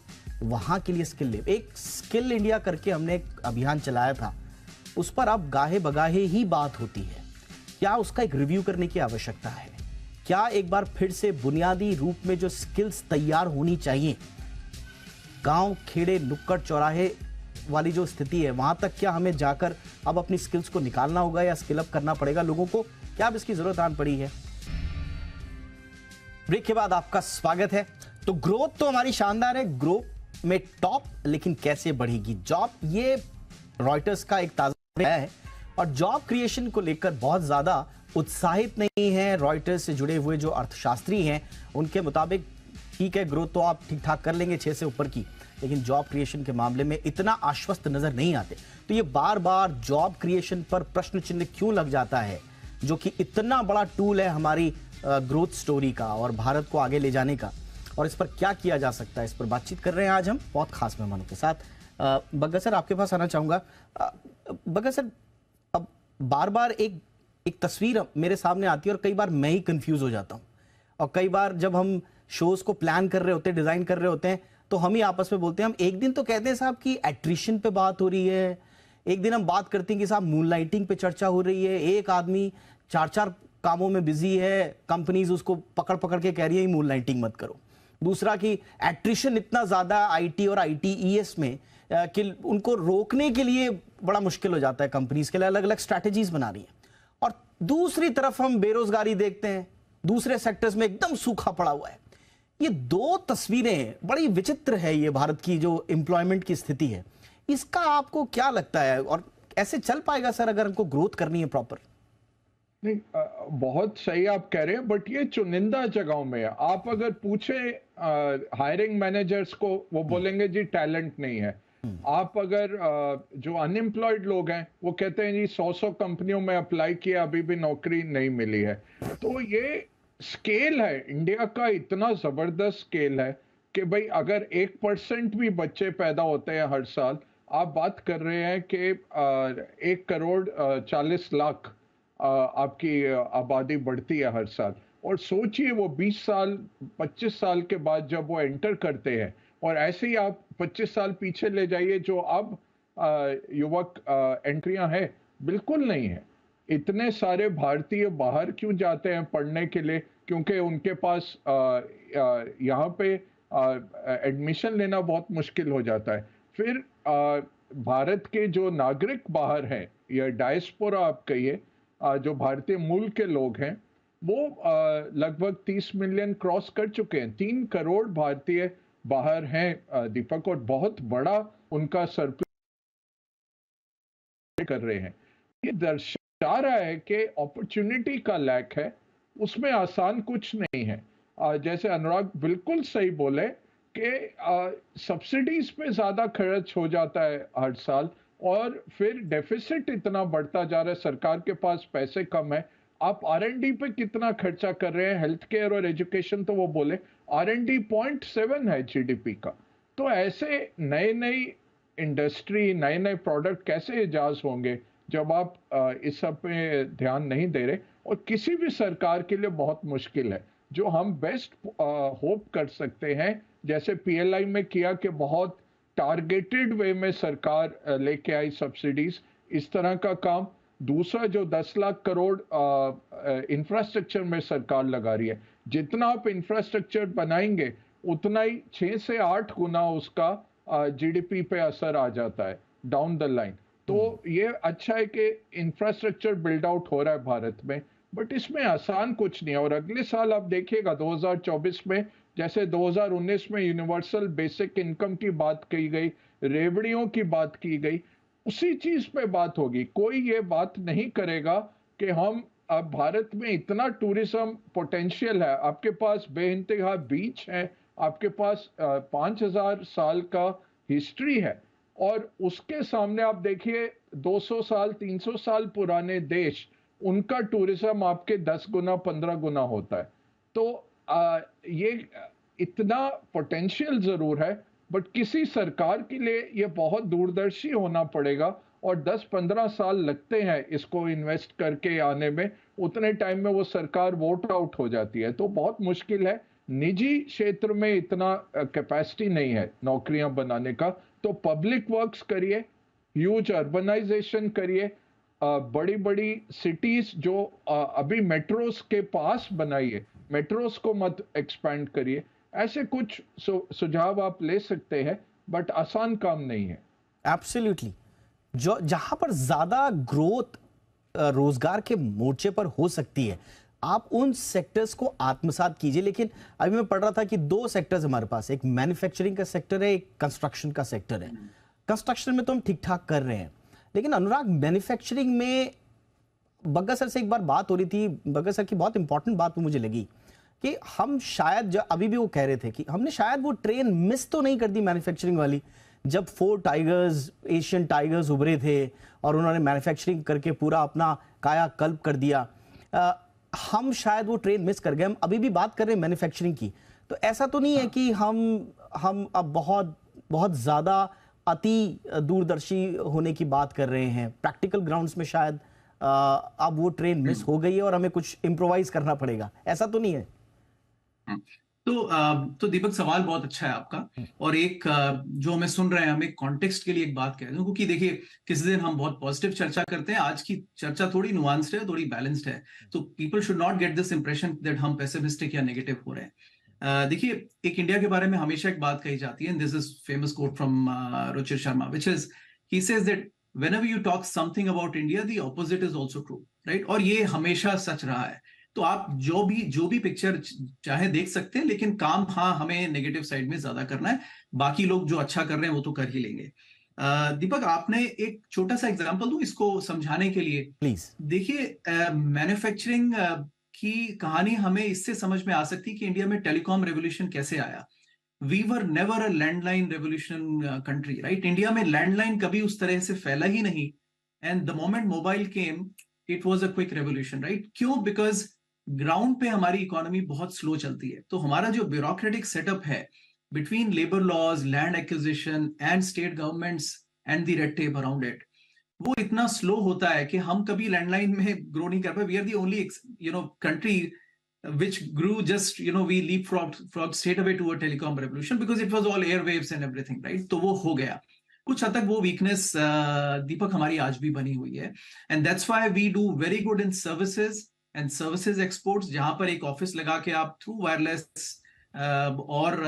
वहां के लिए स्किल ले। एक स्किल इंडिया करके हमने एक अभियान चलाया था, उस पर अब गाहे बगाहे ही बात होती है। क्या उसका एक रिव्यू करने की आवश्यकता है? क्या एक बार फिर से बुनियादी रूप में जो स्किल्स तैयार होनी चाहिए, गांव खेड़े नुक्कड़ चौराहे वाली जो स्थिति है, वहां तक क्या हमें जाकर अब अपनी स्किल्स को निकालना होगा या स्किल अप करना पड़ेगा लोगों को? क्या अब इसकी जरूरत आन पड़ी है? ब्रेक के बाद आपका स्वागत है। तो ग्रोथ तो हमारी शानदार है, ग्रोथ में टॉप, लेकिन कैसे बढ़ेगी जॉब, ये रॉयटर्स का एक ताजा है और जॉब क्रिएशन को लेकर बहुत ज्यादा उत्साहित नहीं है। रॉयटर्स से जुड़े हुए जो अर्थशास्त्री हैं उनके मुताबिक ठीक है, ग्रोथ तो आप ठीक ठाक कर लेंगे 6 से ऊपर की, लेकिन जॉब क्रिएशन के मामले में इतना आश्वस्त नजर नहीं आते। तो ये बार बार जॉब क्रिएशन पर प्रश्न चिन्ह क्यों लग जाता है, जो कि इतना बड़ा टूल है हमारी ग्रोथ स्टोरी का और भारत को आगे ले जाने का, और इस पर क्या किया जा सकता है, इस पर बातचीत कर रहे हैं आज हम बहुत खास मेहमानों के साथ। बग्गा सर, आपके पास आना चाहूंगा। बग्गा सर, अब बार बार एक तस्वीर मेरे सामने आती है और कई बार मैं ही कंफ्यूज हो जाता हूं, और कई बार जब हम शोज को प्लान कर रहे होते हैं, डिजाइन कर रहे होते हैं, तो हम ही आपस में बोलते हैं, हम एक दिन तो कहते हैं साहब कि एट्रिशन पे बात हो रही है, एक दिन हम बात करते हैं कि साहब मूनलाइटिंग पे चर्चा हो रही है, एक आदमी 4-4 कामों में बिजी है, कंपनीज उसको पकड़ पकड़ के कह रही है मूनलाइटिंग मत करो। दूसरा कि एट्रिशन इतना ज्यादा आईटी और आईटीईएस में कि उनको रोकने के लिए बड़ा मुश्किल हो जाता है, कंपनीज के लिए अलग अलग स्ट्रैटेजीज बना रही है। और दूसरी तरफ हम बेरोजगारी देखते हैं, दूसरे सेक्टर्स में एकदम सूखा पड़ा हुआ है। ये दो तस्वीरें बड़ी विचित्र है, ये भारत की जो एम्प्लॉयमेंट की स्थिति है, इसका आपको क्या लगता है, और ऐसे चल पाएगा सर अगर हमको ग्रोथ करनी है प्रॉपर? नहीं, बहुत सही आप कह रहे हैं, बट ये चुनिंदा जगहों में है। आप अगर पूछे हायरिंग मैनेजर्स को, वो बोलेंगे जी टैलेंट नहीं है। आप अगर जो अनएम्प्लॉयड लोग हैं वो कहते हैं जी 100 कंपनियों में अप्लाई किया, अभी भी नौकरी नहीं मिली है। तो ये स्केल है इंडिया का, इतना जबरदस्त स्केल है कि भाई अगर 1% भी बच्चे पैदा होते हैं हर साल, आप बात कर रहे हैं कि 1,40,00,000 आपकी आबादी बढ़ती है हर साल। और सोचिए वो 20 साल 25 साल के बाद जब वो एंटर करते हैं, और ऐसे ही आप 25 साल पीछे ले जाइए, जो अब युवक एंट्रियां हैं बिल्कुल नहीं है। इतने सारे भारतीय बाहर क्यों जाते हैं पढ़ने के लिए? क्योंकि उनके पास यहाँ पे एडमिशन लेना बहुत मुश्किल हो जाता है। फिर भारत के जो नागरिक बाहर हैं, या डायस्पोरा आप कहिए, जो भारतीय मूल के लोग हैं, वो लगभग 30 मिलियन क्रॉस कर चुके हैं। 3 करोड़ भारतीय बाहर हैं दीपक, और बहुत बड़ा उनका सरप्लस कर रहे हैं। ये दर्शा रहा है कि अपॉर्चुनिटी का लैक है, उसमें आसान कुछ नहीं है। जैसे अनुराग बिल्कुल सही बोले कि सब्सिडीज पे ज्यादा खर्च हो जाता है हर साल, और फिर डेफिसिट इतना बढ़ता जा रहा है, सरकार के पास पैसे कम है। आप R&D पे कितना खर्चा कर रहे हैं? हेल्थ केयर और एजुकेशन तो वो बोले R&D 0.7 है GDP का। तो ऐसे नई नई इंडस्ट्री, नए नए प्रोडक्ट कैसे इजाज होंगे जब आप इस सब पे ध्यान नहीं दे रहे? और किसी भी सरकार के लिए बहुत मुश्किल है। जो हम बेस्ट होप कर सकते हैं, जैसे PLI में किया कि बहुत टारगेटेड वे में सरकार लेके आई सब्सिडीज, इस तरह का काम। दूसरा जो 10 लाख करोड़ इंफ्रास्ट्रक्चर में सरकार लगा रही है, जितना आप इंफ्रास्ट्रक्चर बनाएंगे उतना ही 6 से 8 गुना उसका GDP पे असर आ जाता है डाउन द लाइन। तो ये अच्छा है कि इंफ्रास्ट्रक्चर बिल्ड आउट हो रहा है भारत में, बट इसमें आसान कुछ नहीं है। और अगले साल आप देखिएगा 2024 में, जैसे 2019 में यूनिवर्सल बेसिक इनकम की बात की गई, रेवड़ियों की बात की गई, उसी चीज पे बात होगी। कोई ये बात नहीं करेगा कि हम अब भारत में इतना टूरिज्म पोटेंशियल है, आपके पास बेइंतहा बीच है, आपके पास 5000 साल का हिस्ट्री है, और उसके सामने आप देखिए 200 साल 300 साल पुराने देश, उनका टूरिज्म आपके 10 गुना 15 गुना होता है। तो ये इतना पोटेंशियल जरूर है, बट किसी सरकार के लिए ये बहुत दूरदर्शी होना पड़ेगा, और 10-15 साल लगते हैं इसको इन्वेस्ट करके आने में। उतने टाइम में वो सरकार वोट आउट हो जाती है, तो बहुत मुश्किल है। निजी क्षेत्र में इतना कैपेसिटी नहीं है नौकरियां बनाने का, तो पब्लिक वर्क्स करिए, ह्यूज अर्बनाइजेशन करिए, बड़ी बड़ी सिटीज जो अभी मेट्रोस के पास बनाइए, मेट्रोस को मत एक्सपैंड करिए। ऐसे कुछ सुझाव आप ले सकते हैं, बट आसान काम नहीं है। एब्सोल्युटली। जो जहां पर ज्यादा ग्रोथ रोजगार के मोर्चे पर हो सकती है, आप उन सेक्टर्स को आत्मसात कीजिए। लेकिन अभी मैं पढ़ रहा था कि 2 सेक्टर्स हमारे पास, एक मैन्युफैक्चरिंग का सेक्टर है, एक कंस्ट्रक्शन का सेक्टर है। कंस्ट्रक्शन में तो हम ठीक ठाक कर रहे हैं, लेकिन अनुराग मैन्युफैक्चरिंग में बग्गा सर से एक बार बात हो रही थी, बग्गा सर की बहुत इंपॉर्टेंट बात मुझे लगी कि हम शायद, अभी भी वो कह रहे थे कि हमने शायद वो ट्रेन मिस तो नहीं कर दी मैन्युफैक्चरिंग वाली, जब 4 टाइगर्स, एशियन टाइगर्स उभरे थे और उन्होंने मैन्युफैक्चरिंग करके पूरा अपना कायाकल्प कर दिया। हम शायद वो ट्रेन मिस कर गए। हम अभी भी बात कर रहे हैं मैन्युफैक्चरिंग की, तो ऐसा तो नहीं है कि हम अब बहुत ज्यादा अति दूरदर्शी होने की बात कर रहे हैं। प्रैक्टिकल ग्राउंड्स में शायद अब वो ट्रेन मिस हो गई है और हमें कुछ इम्प्रोवाइज करना पड़ेगा, ऐसा तो नहीं है? तो दीपक, सवाल बहुत अच्छा है आपका। और एक जो हमें सुन रहे हैं, हम एक कॉन्टेक्स्ट के लिए एक बात कह रहे हैं, क्योंकि देखिए किसी दिन हम बहुत पॉजिटिव चर्चा करते हैं, आज की चर्चा थोड़ी नुआंस्ड है, थोड़ी बैलेंस्ड है, तो people should not get this impression that हम पेसिमिस्टिक या नेगेटिव हो रहे हैं। देखिए, एक इंडिया के बारे में हमेशा एक बात कही जाती है, and this is famous quote from Ruchir Sharma, which is, he says that whenever you talk something about India, the opposite is also true, right? और ये हमेशा सच रहा है। तो आप जो भी पिक्चर चाहे देख सकते हैं, लेकिन काम हमें नेगेटिव साइड में ज्यादा करना है। बाकी लोग जो अच्छा कर रहे हैं वो तो कर ही लेंगे। दीपक, आपने एक छोटा सा एग्जांपल दूं इसको समझाने के लिए, प्लीज। देखिए, मैन्युफैक्चरिंग की कहानी हमें इससे समझ में आ सकती है कि इंडिया में टेलीकॉम रेवोल्यूशन कैसे आया। We were never a landline revolution country, right? India में लैंडलाइन कभी उस तरह से फैला ही नहीं, and the moment mobile came, it was a quick revolution, right? क्यों? Because ग्राउंड पे हमारी इकोनॉमी बहुत स्लो चलती है, तो हमारा जो ब्यूरोक्रेटिक सेटअप है between labour laws, land acquisition and state governments and the red tape around it, वो इतना स्लो होता है कि हम कभी लैंडलाइन में ग्रो नहीं कर पाए। We are the only country which grew just, we leapfrogged straight away to a telecom revolution because it was all airwaves and everything, right? तो वो हो गया। कुछ हद तक वो वीकनेस दीपक हमारी आज भी बनी हुई है, and that's why we do very good in services and services exports, जहां पर एक ऑफिस लगा के आप थ्रू वायरलेस और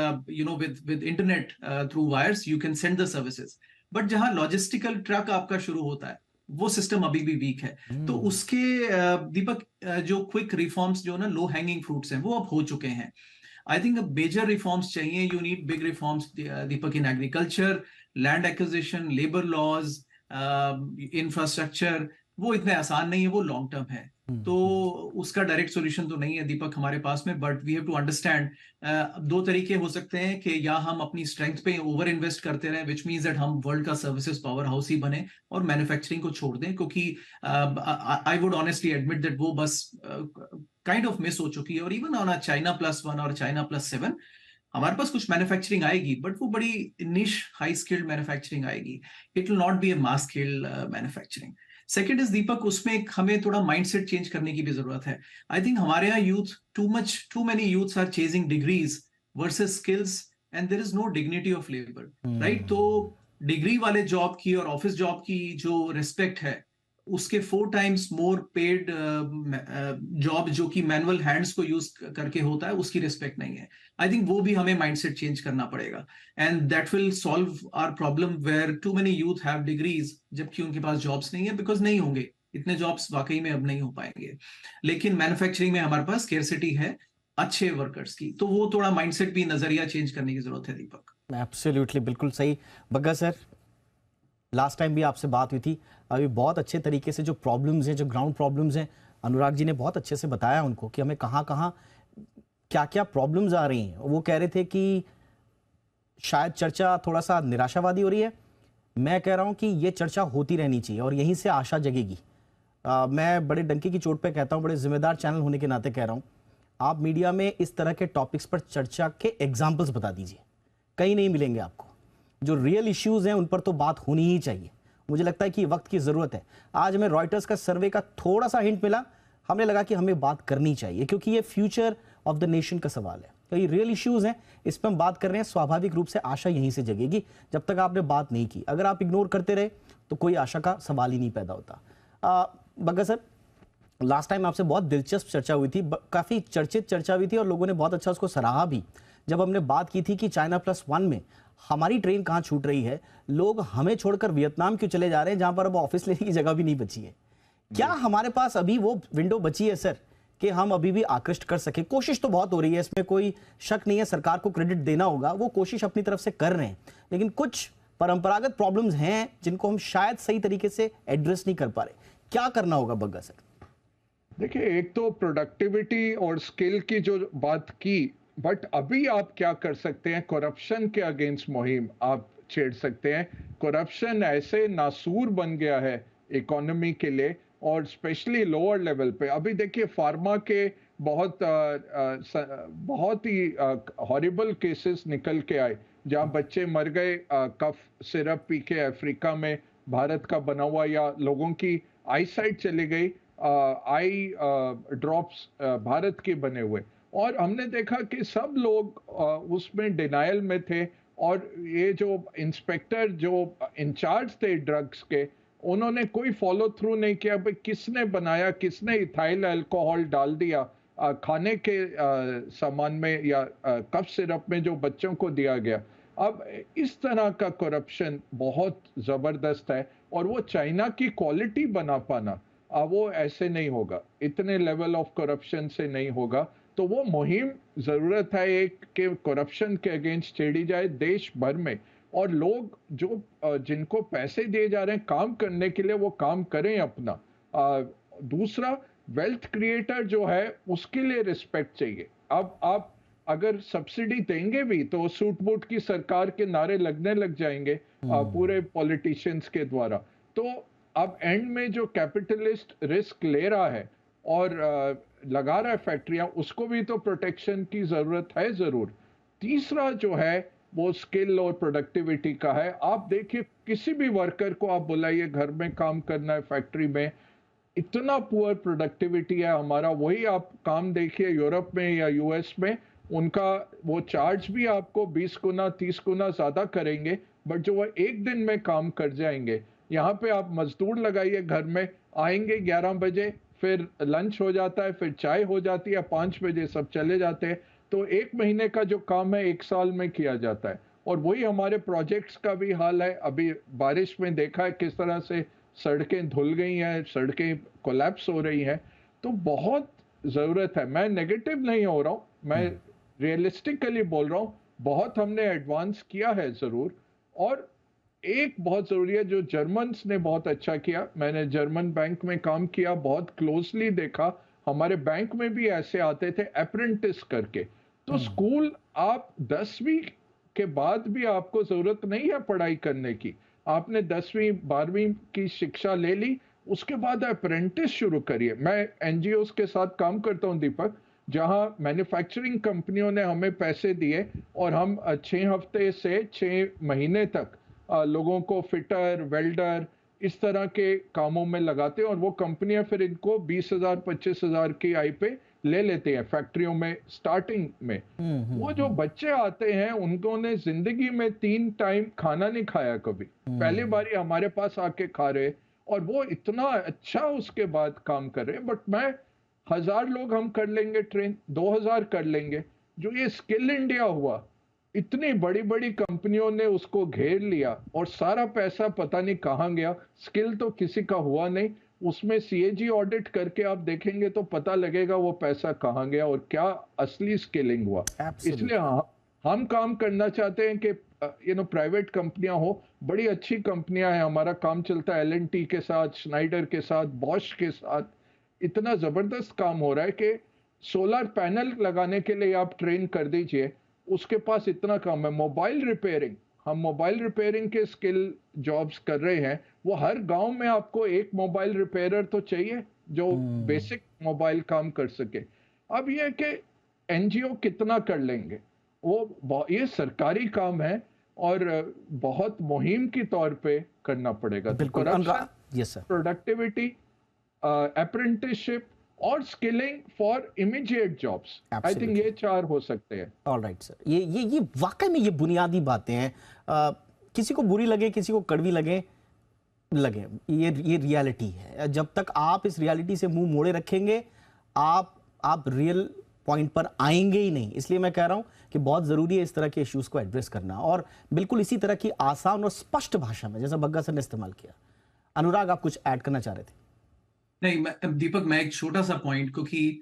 with internet through wires you can send the services, but जहां लॉजिस्टिकल ट्रक आपका शुरू होता है वो सिस्टम अभी भी वीक है। तो उसके दीपक जो क्विक रिफॉर्म्स, जो ना लो हैंगिंग फ्रूट्स हैं, वो अब हो चुके हैं। आई थिंक मेजर रिफॉर्म्स चाहिए। You need big reforms Deepak in agriculture, land acquisition, labour laws, infrastructure. वो इतने आसान नहीं है, वो लॉन्ग टर्म है, तो उसका डायरेक्ट सॉल्यूशन तो नहीं है दीपक हमारे पास में। But we have to understand, 2 तरीके हो सकते हैं कि या हम अपनी स्ट्रेंथ पे ओवर इन्वेस्ट करते रहे, विच मीन्स दैट हम वर्ल्ड का सर्विसेज पावर हाउस ही बने और मैन्युफैक्चरिंग को छोड़ दें, क्योंकि I would honestly admit that वो बस काइंड ऑफ मिस हो चुकी है। और इवन ऑन China+1 और China+7 हमारे पास कुछ मैन्युफैक्चरिंग आएगी, बट वो बड़ी निश हाई स्किल्ड मैन्युफैक्चरिंग आएगी। It will not be a mass skilled manufacturing. Second is Deepak, उसमें हमें थोड़ा माइंडसेट चेंज करने की भी जरूरत है। आई थिंक हमारे यहाँ youth, too many youths are chasing degrees versus skills, and there is no dignity of labour, right? तो डिग्री वाले जॉब की और ऑफिस जॉब की जो रिस्पेक्ट है, उसके 4 times मोर पेड जॉब जो कि मैनुअल हैंड्स को यूज करके होता है, उसकी रिस्पेक्ट नहीं है। आई थिंक वो भी हमें माइंडसेट चेंज करना पड़ेगा, and that will solve our problem where too many youth have degrees जबकि उनके पास जॉब्स नहीं है, बिकॉज नहीं होंगे इतने जॉब्स, वाकई में अब नहीं हो पाएंगे। लेकिन मैन्युफैक्चरिंग में हमारे पास स्केर्सिटी है अच्छे वर्कर्स की, तो वो थोड़ा माइंडसेट भी, नजरिया चेंज करने की जरूरत है दीपक। एब्सोल्युटली, बिल्कुल सही। बग्गा सर, लास्ट टाइम भी आपसे बात हुई थी, अभी बहुत अच्छे तरीके से जो प्रॉब्लम्स हैं, जो ग्राउंड प्रॉब्लम्स हैं, अनुराग जी ने बहुत अच्छे से बताया उनको कि हमें कहाँ क्या क्या प्रॉब्लम्स आ रही हैं। वो कह रहे थे कि शायद चर्चा थोड़ा सा निराशावादी हो रही है। मैं कह रहा हूँ कि ये चर्चा होती रहनी चाहिए और यहीं से आशा जगेगी। मैं बड़े डंके की चोट पे कहता हूँ, बड़े जिम्मेदार चैनल होने के नाते कह रहा हूँ, आप मीडिया में इस तरह के टॉपिक्स पर चर्चा के एग्जाम्पल्स बता दीजिए। कहीं नहीं मिलेंगे आपको। जो रियल इश्यूज हैं उन पर तो बात होनी ही चाहिए। मुझे लगता है कि वक्त की ज़रूरत है। आज हमें रॉयटर्स का सर्वे का थोड़ा सा हिंट मिला, हमने लगा कि हमें बात करनी चाहिए, क्योंकि ये फ्यूचर ऑफ द नेशन का सवाल है। तो ये रियल इश्यूज हैं, इस पर हम बात कर रहे हैं। स्वाभाविक रूप से आशा यहीं से जगेगी जब तक आपने बात नहीं की। अगर आप इग्नोर करते रहे तो कोई आशा का सवाल ही नहीं पैदा होता। बग्गा सर, लास्ट टाइम आपसे बहुत दिलचस्प चर्चा हुई थी, काफ़ी चर्चित चर्चा हुई थी और लोगों ने बहुत अच्छा उसको सराहा भी। जब हमने बात की थी कि China+1 में हमारी ट्रेन कहाँ छूट रही है, लोग हमें छोड़कर वियतनाम क्यों चले जा रहे हैं, जहां पर अब ऑफिस लेने की जगह भी नहीं बची है। क्या हमारे पास अभी वो विंडो बची है सर कि हम अभी भी आकृष्ट कर सके? कोशिश तो बहुत हो रही है, इसमें कोई शक नहीं है, सरकार को क्रेडिट देना होगा, वो कोशिश अपनी तरफ से कर रहे हैं, लेकिन कुछ परंपरागत प्रॉब्लम्स हैं जिनको हम शायद सही तरीके से एड्रेस नहीं कर पा रहे। क्या करना होगा बग्गा सर? देखिए, एक तो प्रोडक्टिविटी और स्किल की जो बात की, बट अभी आप क्या कर सकते हैं, करप्शन के अगेंस्ट मुहिम आप छेड़ सकते हैं। करप्शन ऐसे नासूर बन गया है इकोनॉमी के लिए, और स्पेशली लोअर लेवल पे। अभी देखिए, फार्मा के बहुत ही हॉरिबल केसेस निकल के आए, जहां बच्चे मर गए कफ सिरप पी के अफ्रीका में, भारत का बना हुआ, या लोगों की आई साइट चली गई, आई ड्रॉप्स भारत के बने हुए। और हमने देखा कि सब लोग उसमें डिनायल में थे, और ये जो इंस्पेक्टर जो इंचार्ज थे ड्रग्स के, उन्होंने कोई फॉलो थ्रू नहीं किया। भाई किसने बनाया, किसने इथाइल अल्कोहल डाल दिया खाने के सामान में या कफ सिरप में जो बच्चों को दिया गया। अब इस तरह का करप्शन बहुत जबरदस्त है, और वो चाइना की क्वालिटी बना पाना, वो ऐसे नहीं होगा, इतने लेवल ऑफ करप्शन से नहीं होगा। तो वो मुहिम जरूरत है एक कि करप्शन के अगेंस्ट छेड़ी जाए देश भर में, और लोग जो जिनको पैसे दिए जा रहे हैं काम करने के लिए, वो काम करें अपना। दूसरा, वेल्थ क्रिएटर जो है उसके लिए रिस्पेक्ट चाहिए। अब आप अगर सब्सिडी देंगे भी तो सूट बूट की सरकार के नारे लगने लग जाएंगे पूरे पॉलिटिशियंस के द्वारा। तो अब एंड में जो कैपिटलिस्ट रिस्क ले रहा है और लगा रहा है फैक्ट्रियां, उसको भी तो प्रोटेक्शन की जरूरत है जरूर। तीसरा जो है वो स्किल और प्रोडक्टिविटी का है। आप देखिए, किसी भी वर्कर को आप बुलाइए, घर में काम करना है फैक्ट्री में, इतना पुअर प्रोडक्टिविटी है हमारा। वही आप काम देखिए यूरोप में या यूएस में, उनका वो चार्ज भी आपको 20 गुना 30 गुना ज्यादा करेंगे, बट जो वो एक दिन में काम कर जाएंगे। यहाँ पे आप मजदूर लगाइए, घर में आएंगे 11 बजे, फिर लंच हो जाता है, फिर चाय हो जाती है, 5 बजे सब चले जाते हैं। तो एक महीने का जो काम है 1 साल में किया जाता है। और वही हमारे प्रोजेक्ट्स का भी हाल है। अभी बारिश में देखा है किस तरह से सड़कें धुल गई हैं, सड़कें कोलैप्स हो रही हैं। तो बहुत ज़रूरत है। मैं नेगेटिव नहीं हो रहा हूँ, मैं रियलिस्टिकली बोल रहा हूँ। बहुत हमने एडवांस किया है ज़रूर। और एक बहुत ज़रूरी है, जो जर्मन्स ने बहुत अच्छा किया, मैंने जर्मन बैंक में काम किया, बहुत क्लोजली देखा। हमारे बैंक में भी ऐसे आते थे अप्रेंटिस करके। तो स्कूल, आप 10वीं के बाद भी आपको जरूरत नहीं है पढ़ाई करने की। आपने 10वीं 12वीं की शिक्षा ले ली, उसके बाद अप्रेंटिस शुरू करिए। मैं एनजीओस के साथ काम करता हूं दीपक, जहां मैन्युफैक्चरिंग कंपनियों ने हमें पैसे दिए और हम 6 हफ्ते से 6 महीने तक लोगों को फिटर, वेल्डर, इस तरह के कामों में लगाते हैं, और वो कंपनियां फिर इनको 20,000 25,000 की आय पे ले लेते हैं फैक्ट्रियों में स्टार्टिंग में। वो जो बच्चे आते हैं, उन्होंने जिंदगी में 3 टाइम खाना नहीं खाया कभी, पहली बार हमारे पास आके खा रहे, और वो इतना अच्छा उसके बाद काम कर रहे हैं। बट मैं 1000 लोग हम कर लेंगे ट्रेन, 2000 कर लेंगे। जो ये स्किल इंडिया हुआ, इतनी बड़ी बड़ी कंपनियों ने उसको घेर लिया, और सारा पैसा पता नहीं कहां गया। स्किल तो किसी का हुआ नहीं। उसमें सीएजी ऑडिट करके आप देखेंगे तो पता लगेगा वो पैसा कहां गया और क्या असली स्किलिंग हुआ। इसलिए हम काम करना चाहते हैं कि प्राइवेट कंपनियां हो, बड़ी अच्छी कंपनियां हैं। हमारा काम चलता है एल&टी के साथ, स्नाइडर के साथ, बॉश के साथ। इतना जबरदस्त काम हो रहा है कि सोलर पैनल लगाने के लिए आप ट्रेन कर दीजिए, उसके पास इतना काम है। मोबाइल रिपेयरिंग, हम मोबाइल रिपेयरिंग के स्किल जॉब्स कर रहे हैं। वो हर गांव में आपको एक मोबाइल रिपेयरर तो चाहिए जो बेसिक मोबाइल काम कर सके। अब ये कि एनजीओ कितना कर लेंगे, वो ये सरकारी काम है और बहुत मुहिम की तौर पे करना पड़ेगा। प्रोडक्टिविटी, अप्रेंटिसशिप और skilling for immediate jobs, I think ये 4 हो सकते हैं। ऑलराइट सर, ये वाकई में ये बुनियादी बातें हैं। किसी को बुरी लगे, किसी को कड़वी लगे, ये रियलिटी है। जब तक आप इस रियलिटी से मुंह मोड़े रखेंगे, आप रियल पॉइंट पर आएंगे ही नहीं। इसलिए मैं कह रहा हूं कि बहुत जरूरी है इस तरह के इश्यूज को एड्रेस करना, और बिल्कुल इसी तरह की आसान और स्पष्ट भाषा में, जैसा बग्गा सर ने इस्तेमाल किया। अनुराग, आप कुछ ऐड करना चाह रहे थे? नहीं, दीपक, मैं एक छोटा सा पॉइंट, क्योंकि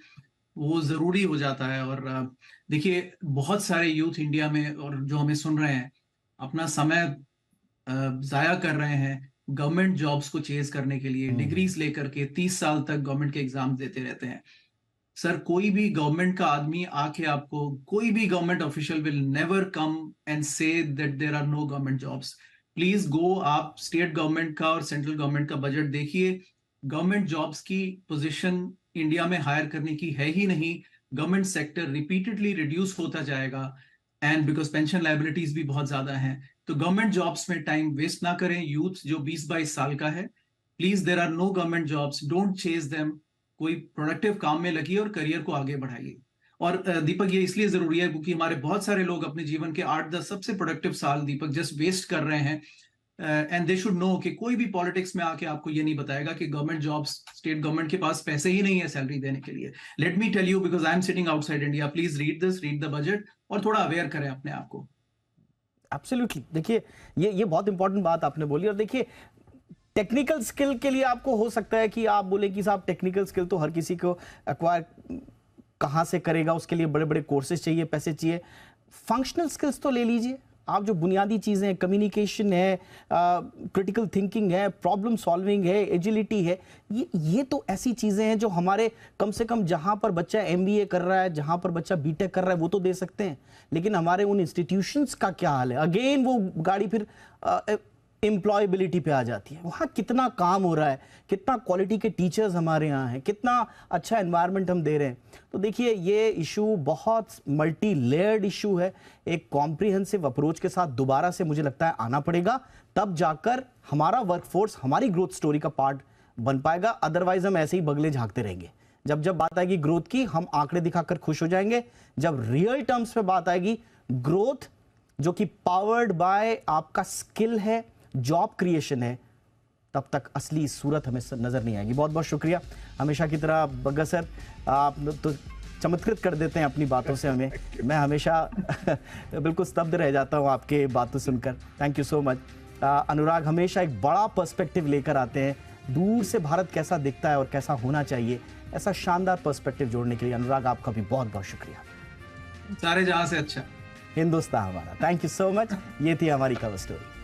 वो जरूरी हो जाता है। और देखिए, बहुत सारे यूथ इंडिया में और जो हमें सुन रहे हैं अपना समय जाया कर रहे हैं गवर्नमेंट जॉब्स को चेज करने के लिए, डिग्रीज लेकर के 30 साल तक गवर्नमेंट के एग्जाम देते रहते हैं। सर, कोई भी गवर्नमेंट का आदमी आके आपको, कोई भी government official will never come and say that there are no government jobs. Please go, आप स्टेट गवर्नमेंट का और सेंट्रल गवर्नमेंट का बजट देखिए। गवर्नमेंट जॉब्स की पोजीशन इंडिया में हायर करने की है ही नहीं। गवर्नमेंट सेक्टर रिपीटेडली रिड्यूस होता जाएगा, एंड बिकॉज पेंशन लायबिलिटीज भी बहुत ज्यादा हैं। तो गवर्नमेंट जॉब्स में टाइम वेस्ट ना करें। यूथ जो 20-22 साल का है, please, there are no government jobs, don't chase them. कोई प्रोडक्टिव काम में लगिए और करियर को आगे बढ़ाइए। और दीपक, ये इसलिए जरूरी है क्योंकि हमारे बहुत सारे लोग अपने जीवन के 8-10 सबसे प्रोडक्टिव साल दीपक जस्ट वेस्ट कर रहे हैं। एंड दे शुड नो कि कोई भी पॉलिटिक्स में आके आपको ये नहीं बताएगा कि गवर्नमेंट जॉब्स, स्टेट गवर्नमेंट के पास पैसे ही नहीं है सैलरी देने के लिए। Let me tell you, because I am sitting outside India, please read this, read the budget और थोड़ा अवेयर करें अपने आप को। एब्सोल्युटली। देखिए, ये बहुत इंपॉर्टेंट बात आपने बोली। और देखिए, टेक्निकल स्किल के लिए आपको हो सकता है कि आप बोले कि साहब टेक्निकल स्किल तो हर किसी को एक्वायर कहां से करेगा, उसके लिए बड़े बड़े कोर्सेज चाहिए, पैसे चाहिए। फंक्शनल स्किल्स तो ले लीजिए आप, जो बुनियादी चीजें हैं, कम्युनिकेशन है, क्रिटिकल थिंकिंग है, प्रॉब्लम सॉल्विंग है, एजिलिटी है, ये तो ऐसी चीजें हैं जो हमारे कम से कम जहां पर बच्चा एमबीए कर रहा है, जहां पर बच्चा बीटेक कर रहा है, वो तो दे सकते हैं। लेकिन हमारे उन इंस्टीट्यूशंस का क्या हाल है? अगेन वो गाड़ी फिर एम्प्लॉयबिलिटी पे आ जाती है। वहाँ कितना काम हो रहा है, कितना क्वालिटी के टीचर्स हमारे यहाँ हैं, कितना अच्छा एनवायरनमेंट हम दे रहे हैं। तो देखिए, ये इशू बहुत मल्टी लेयर्ड इशू है। एक कॉम्प्रिहेंसिव अप्रोच के साथ दोबारा से मुझे लगता है आना पड़ेगा, तब जाकर हमारा वर्कफोर्स हमारी ग्रोथ स्टोरी का पार्ट बन पाएगा। अदरवाइज हम ऐसे ही बगले झांकते रहेंगे। जब बात आएगी ग्रोथ की, हम आंकड़े दिखाकर खुश हो जाएंगे। जब रियल टर्म्स पे बात आएगी, ग्रोथ जो कि पावर्ड बाय आपका स्किल है, जॉब क्रिएशन है, तब तक असली सूरत हमें नजर नहीं आएगी। बहुत बहुत शुक्रिया। हमेशा की तरह बग्गा सर, आप तो चमत्कृत कर देते हैं अपनी बातों से हमें। मैं हमेशा बिल्कुल स्तब्ध रह जाता हूं आपके बातों सुनकर। Thank you so much. Anurag हमेशा एक बड़ा पर्सपेक्टिव लेकर आते हैं, दूर से भारत कैसा दिखता है और कैसा होना चाहिए, ऐसा शानदार पर्सपेक्टिव जोड़ने के लिए अनुराग आपका भी बहुत बहुत शुक्रिया। सारे जहां से अच्छा हिंदुस्तान हमारा। Thank you so much. ये थी हमारी कवर स्टोरी।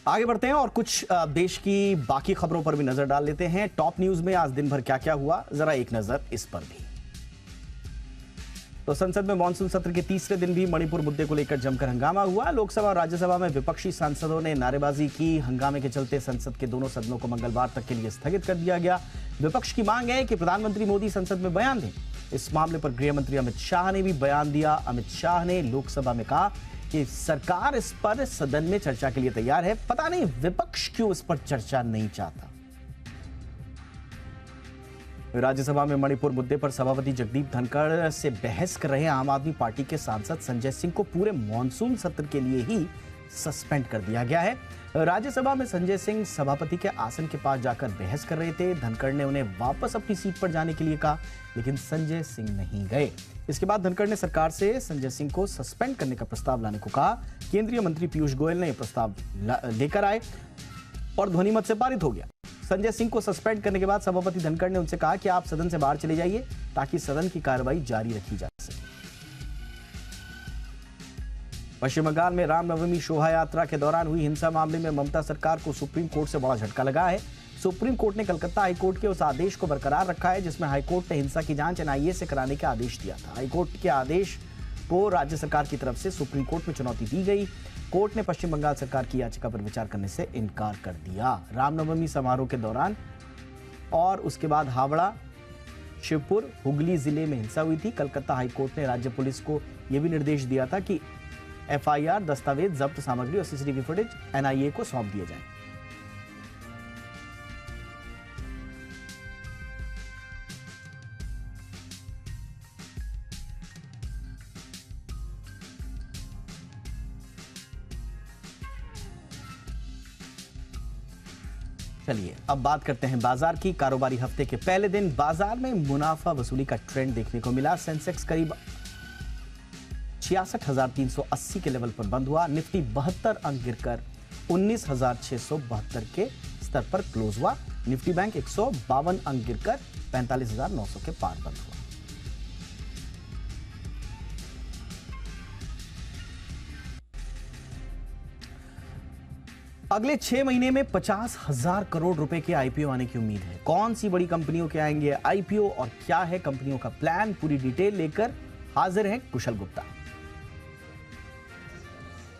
आगे बढ़ते हैं और कुछ देश की बाकी खबरों पर भी नजर डाल लेते हैं। टॉप न्यूज में आज दिन भर क्या क्या हुआ, जरा एक नजर इस पर भी। तो संसद में मानसून सत्र के तीसरे दिन भी मणिपुर मुद्दे को लेकर जमकर हंगामा हुआ। लोकसभा और राज्यसभा में विपक्षी सांसदों ने नारेबाजी की। हंगामे के चलते संसद के दोनों सदनों को मंगलवार तक के लिए स्थगित कर दिया गया। विपक्ष की मांग है कि प्रधानमंत्री मोदी संसद में बयान दें। इस मामले पर गृह मंत्री अमित शाह ने भी बयान दिया। अमित शाह ने लोकसभा में कहा कि सरकार इस पर सदन में चर्चा के लिए तैयार है। पता नहीं विपक्ष क्यों इस पर चर्चा नहीं चाहता। राज्यसभा में मणिपुर मुद्दे पर सभापति जगदीप धनखड़ से बहस कर रहे आम आदमी पार्टी के सांसद संजय सिंह को पूरे मॉनसून सत्र के लिए ही सस्पेंड कर दिया गया है। राज्यसभा में संजय सिंह सभापति के आसन के पास जाकर बहस कर रहे थे। धनखड़ ने उन्हें वापस अपनी सीट पर जाने के लिए कहा, लेकिन संजय सिंह नहीं गए। इसके बाद धनखड़ ने सरकार से संजय सिंह को सस्पेंड करने का प्रस्ताव लाने को कहा। केंद्रीय मंत्री पीयूष गोयल ने यह प्रस्ताव लेकर आए और ध्वनिमत से पारित हो गया। संजय सिंह को सस्पेंड करने के बाद सभापति धनखड़ ने उनसे कहा कि आप सदन से बाहर चले जाइए ताकि सदन की कार्रवाई जारी रखी जा सके। पश्चिम बंगाल में रामनवमी शोभा यात्रा के दौरान हुई हिंसा मामले में ममता सरकार को सुप्रीम कोर्ट से बड़ा झटका लगा है। सुप्रीम कोर्ट ने कलकत्ता हाईकोर्ट के उस आदेश को बरकरार रखा है जिसमें हाईकोर्ट ने हिंसा की जांच एनआईए से कराने का आदेश दिया था। हाईकोर्ट के आदेश को राज्य सरकार की तरफ से सुप्रीम कोर्ट में चुनौती दी गई। कोर्ट ने पश्चिम बंगाल सरकार की याचिका पर विचार करने से इनकार कर दिया। रामनवमी समारोह के दौरान और उसके बाद हावड़ा, शिवपुर, हुगली जिले में हिंसा हुई थी। कलकत्ता हाईकोर्ट ने राज्य पुलिस को यह भी निर्देश दिया था कि एफआईआर, दस्तावेज, जब्त सामग्री और सीसीटीवी फुटेज एनआईए को सौंप दिए जाए। चलिए अब बात करते हैं बाजार की। कारोबारी हफ्ते के पहले दिन बाजार में मुनाफा वसूली का ट्रेंड देखने को मिला। सेंसेक्स करीब 66,380 के लेवल पर बंद हुआ। निफ्टी 72 अंक गिरकर 19,672 के स्तर पर क्लोज हुआ। निफ्टी बैंक 152 अंक गिरकर 45,900 के पार बंद हुआ। अगले 6 महीने में 50,000 करोड़ रुपए के आईपीओ आने की उम्मीद है। कौन सी बड़ी कंपनियों के आएंगे आईपीओ और क्या है कंपनियों का प्लान, पूरी डिटेल लेकर हाजिर हैं कुशल गुप्ता।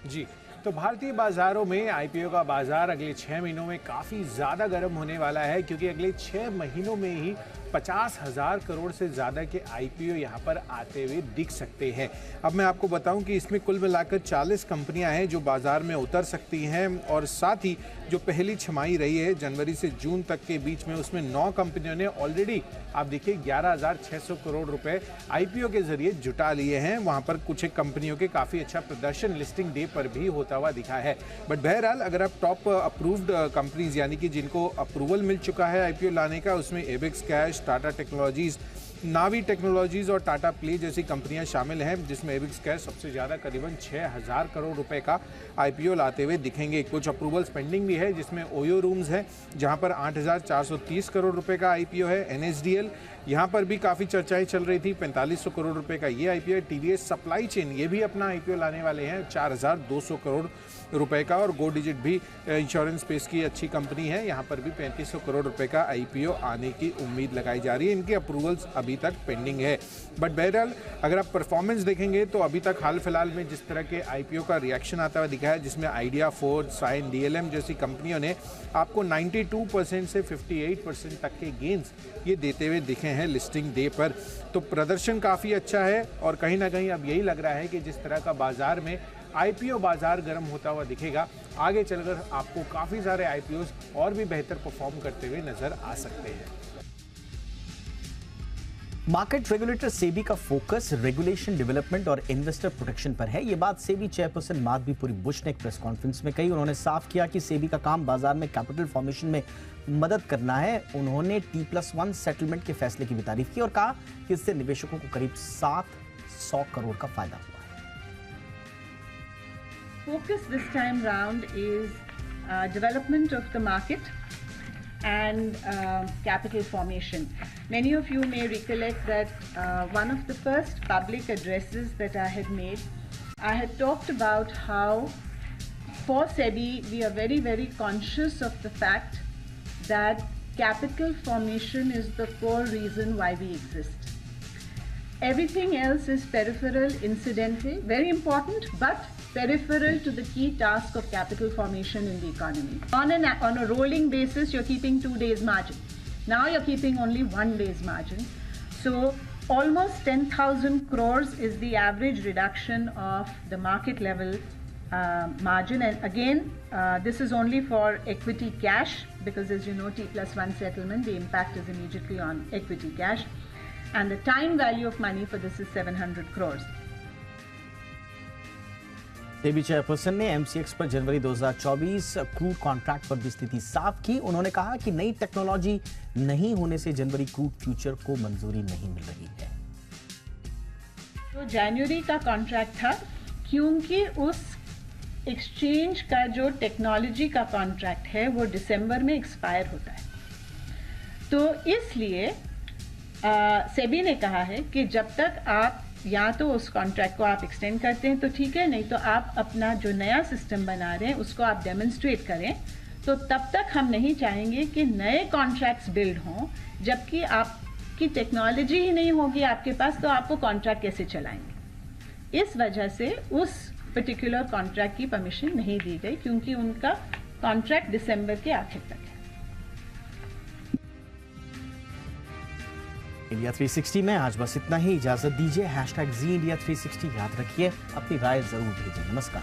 जी, तो भारतीय बाजारों में आईपीओ का बाजार अगले 6 महीनों में काफी ज्यादा गर्म होने वाला है, क्योंकि अगले 6 महीनों में ही 50,000 करोड़ से ज्यादा के आईपीओ यहां पर आते हुए दिख सकते हैं। अब मैं आपको बताऊं कि इसमें कुल मिलाकर 40 कंपनियां हैं जो बाजार में उतर सकती हैं, और साथ ही जो पहली छमाही रही है जनवरी से जून तक के बीच में, उसमें 9 कंपनियों ने ऑलरेडी आप देखिए 11,600 करोड़ रुपए आईपीओ के जरिए जुटा लिए हैं। वहां पर कुछ एक कंपनियों के काफी अच्छा प्रदर्शन लिस्टिंग डे पर भी होता हुआ दिखा है। बट बहरहाल अगर आप टॉप अप्रूव्ड कंपनीज यानी कि जिनको अप्रूवल मिल चुका है आईपीओ लाने का, उसमें एबेक्स कैश, टाटा टेक्नोलॉजीज, नावी टेक्नोलॉजीज और टाटा प्ले जैसी कंपनियां शामिल हैं, जिसमें एबेक्स कैश सबसे ज्यादा करीबन 6,000 करोड़ रुपए का आईपीओ लाते हुए दिखेंगे। कुछ अप्रूवल्स पेंडिंग भी है, जिसमें ओयो रूम्स है जहां पर 8,430 करोड़ रुपए का आईपीओ है। एनएसडीएल यहाँ पर भी काफ़ी चर्चाएं चल रही थी, 4,500 करोड़ रुपए का ये आईपीओ है। टीवीएस सप्लाई चेन ये भी अपना आईपीओ लाने वाले हैं 4,200 करोड़ रुपए का, और गो डिजिट भी इंश्योरेंस स्पेस की अच्छी कंपनी है, यहाँ पर भी 3,500 करोड़ रुपए का आईपीओ आने की उम्मीद लगाई जा रही है। इनके अप्रूवल्स अभी तक पेंडिंग है। बट बहरहाल अगर आप परफॉर्मेंस देखेंगे तो अभी तक हाल फिलहाल में जिस तरह के आईपीओ का रिएक्शन आता हुआ दिखा है, जिसमें आइडिया, फोर्ज, साइन, डीएलएम जैसी कंपनियों ने आपको 92% से 58% तक के गेंस ये देते हुए दिखे हैं लिस्टिंग डे पर। तो प्रदर्शन काफ़ी अच्छा है, और कहीं ना कहीं अब यही लग रहा है कि जिस तरह का बाजार में आईपीओ बाजार गर्म होता हुआ दिखेगा, आगे चलकर आपको काफ़ी सारे आईपीओस और भी बेहतर परफॉर्म करते हुए नजर आ सकते हैं। मार्केट रेगुलेटर सेबी का फोकस रेगुलेशन, डेवलपमेंट और इन्वेस्टर प्रोटेक्शन पर है। ये बात सेबी चेयरपर्सन माधवीपुरी बुश ने एक प्रेस कॉन्फ्रेंस में कही। उन्होंने साफ किया कि सेबी का काम बाजार में कैपिटल फॉर्मेशन में मदद करना है। उन्होंने T+1 सेटलमेंट के फैसले की भी तारीफ की और कहा कि इससे निवेशकों को करीब 700 करोड़ का फायदा हुआ है। Focus this time round is development of the market and capital formation. Many of you may recollect that one of the first public addresses that I had made, I had talked about how for SEBI we are very, very conscious of the fact that capital formation is the core reason why we exist. Everything else is peripheral, incidental, very important, but peripheral to the key task of capital formation in the economy. On a rolling basis, you're keeping 2 days margin. Now you're keeping only 1 day's margin. So almost 10,000 crores is the average reduction of the market level margin. And again, this is only for equity cash, because as you know, T+1 settlement, the impact is immediately on equity cash. And the time value of money for this is 700 crores. SEBI chairperson ने MCX पर जनवरी 2024 crude contract पर भी स्थिति साफ की। उन्होंने कहा कि नई टेक्नोलॉजी नहीं होने से जनवरी क्रूड फ्यूचर को मंजूरी नहीं मिल रही है। तो जनवरी का कॉन्ट्रैक्ट था, क्योंकि उस एक्सचेंज का जो टेक्नोलॉजी का कॉन्ट्रैक्ट है वो दिसंबर में एक्सपायर होता है। तो इसलिए सेबी ने कहा है कि जब तक आप या तो उस कॉन्ट्रैक्ट को आप एक्सटेंड करते हैं तो ठीक है, नहीं तो आप अपना जो नया सिस्टम बना रहे हैं उसको आप डेमोन्स्ट्रेट करें। तो तब तक हम नहीं चाहेंगे कि नए कॉन्ट्रैक्ट्स बिल्ड हों, जबकि आपकी टेक्नोलॉजी ही नहीं होगी आपके पास, तो आपको कॉन्ट्रैक्ट कैसे चलाएंगे। इस वजह से उस पर्टिकुलर कॉन्ट्रैक्ट की परमिशन नहीं दी गई, क्योंकि उनका कॉन्ट्रैक्ट दिसंबर के आखिर तक है। इंडिया 360 में आज बस इतना ही। इजाजत दीजिए। #ZIndia360 याद रखिए, अपनी राय जरूर भेजें। नमस्कार।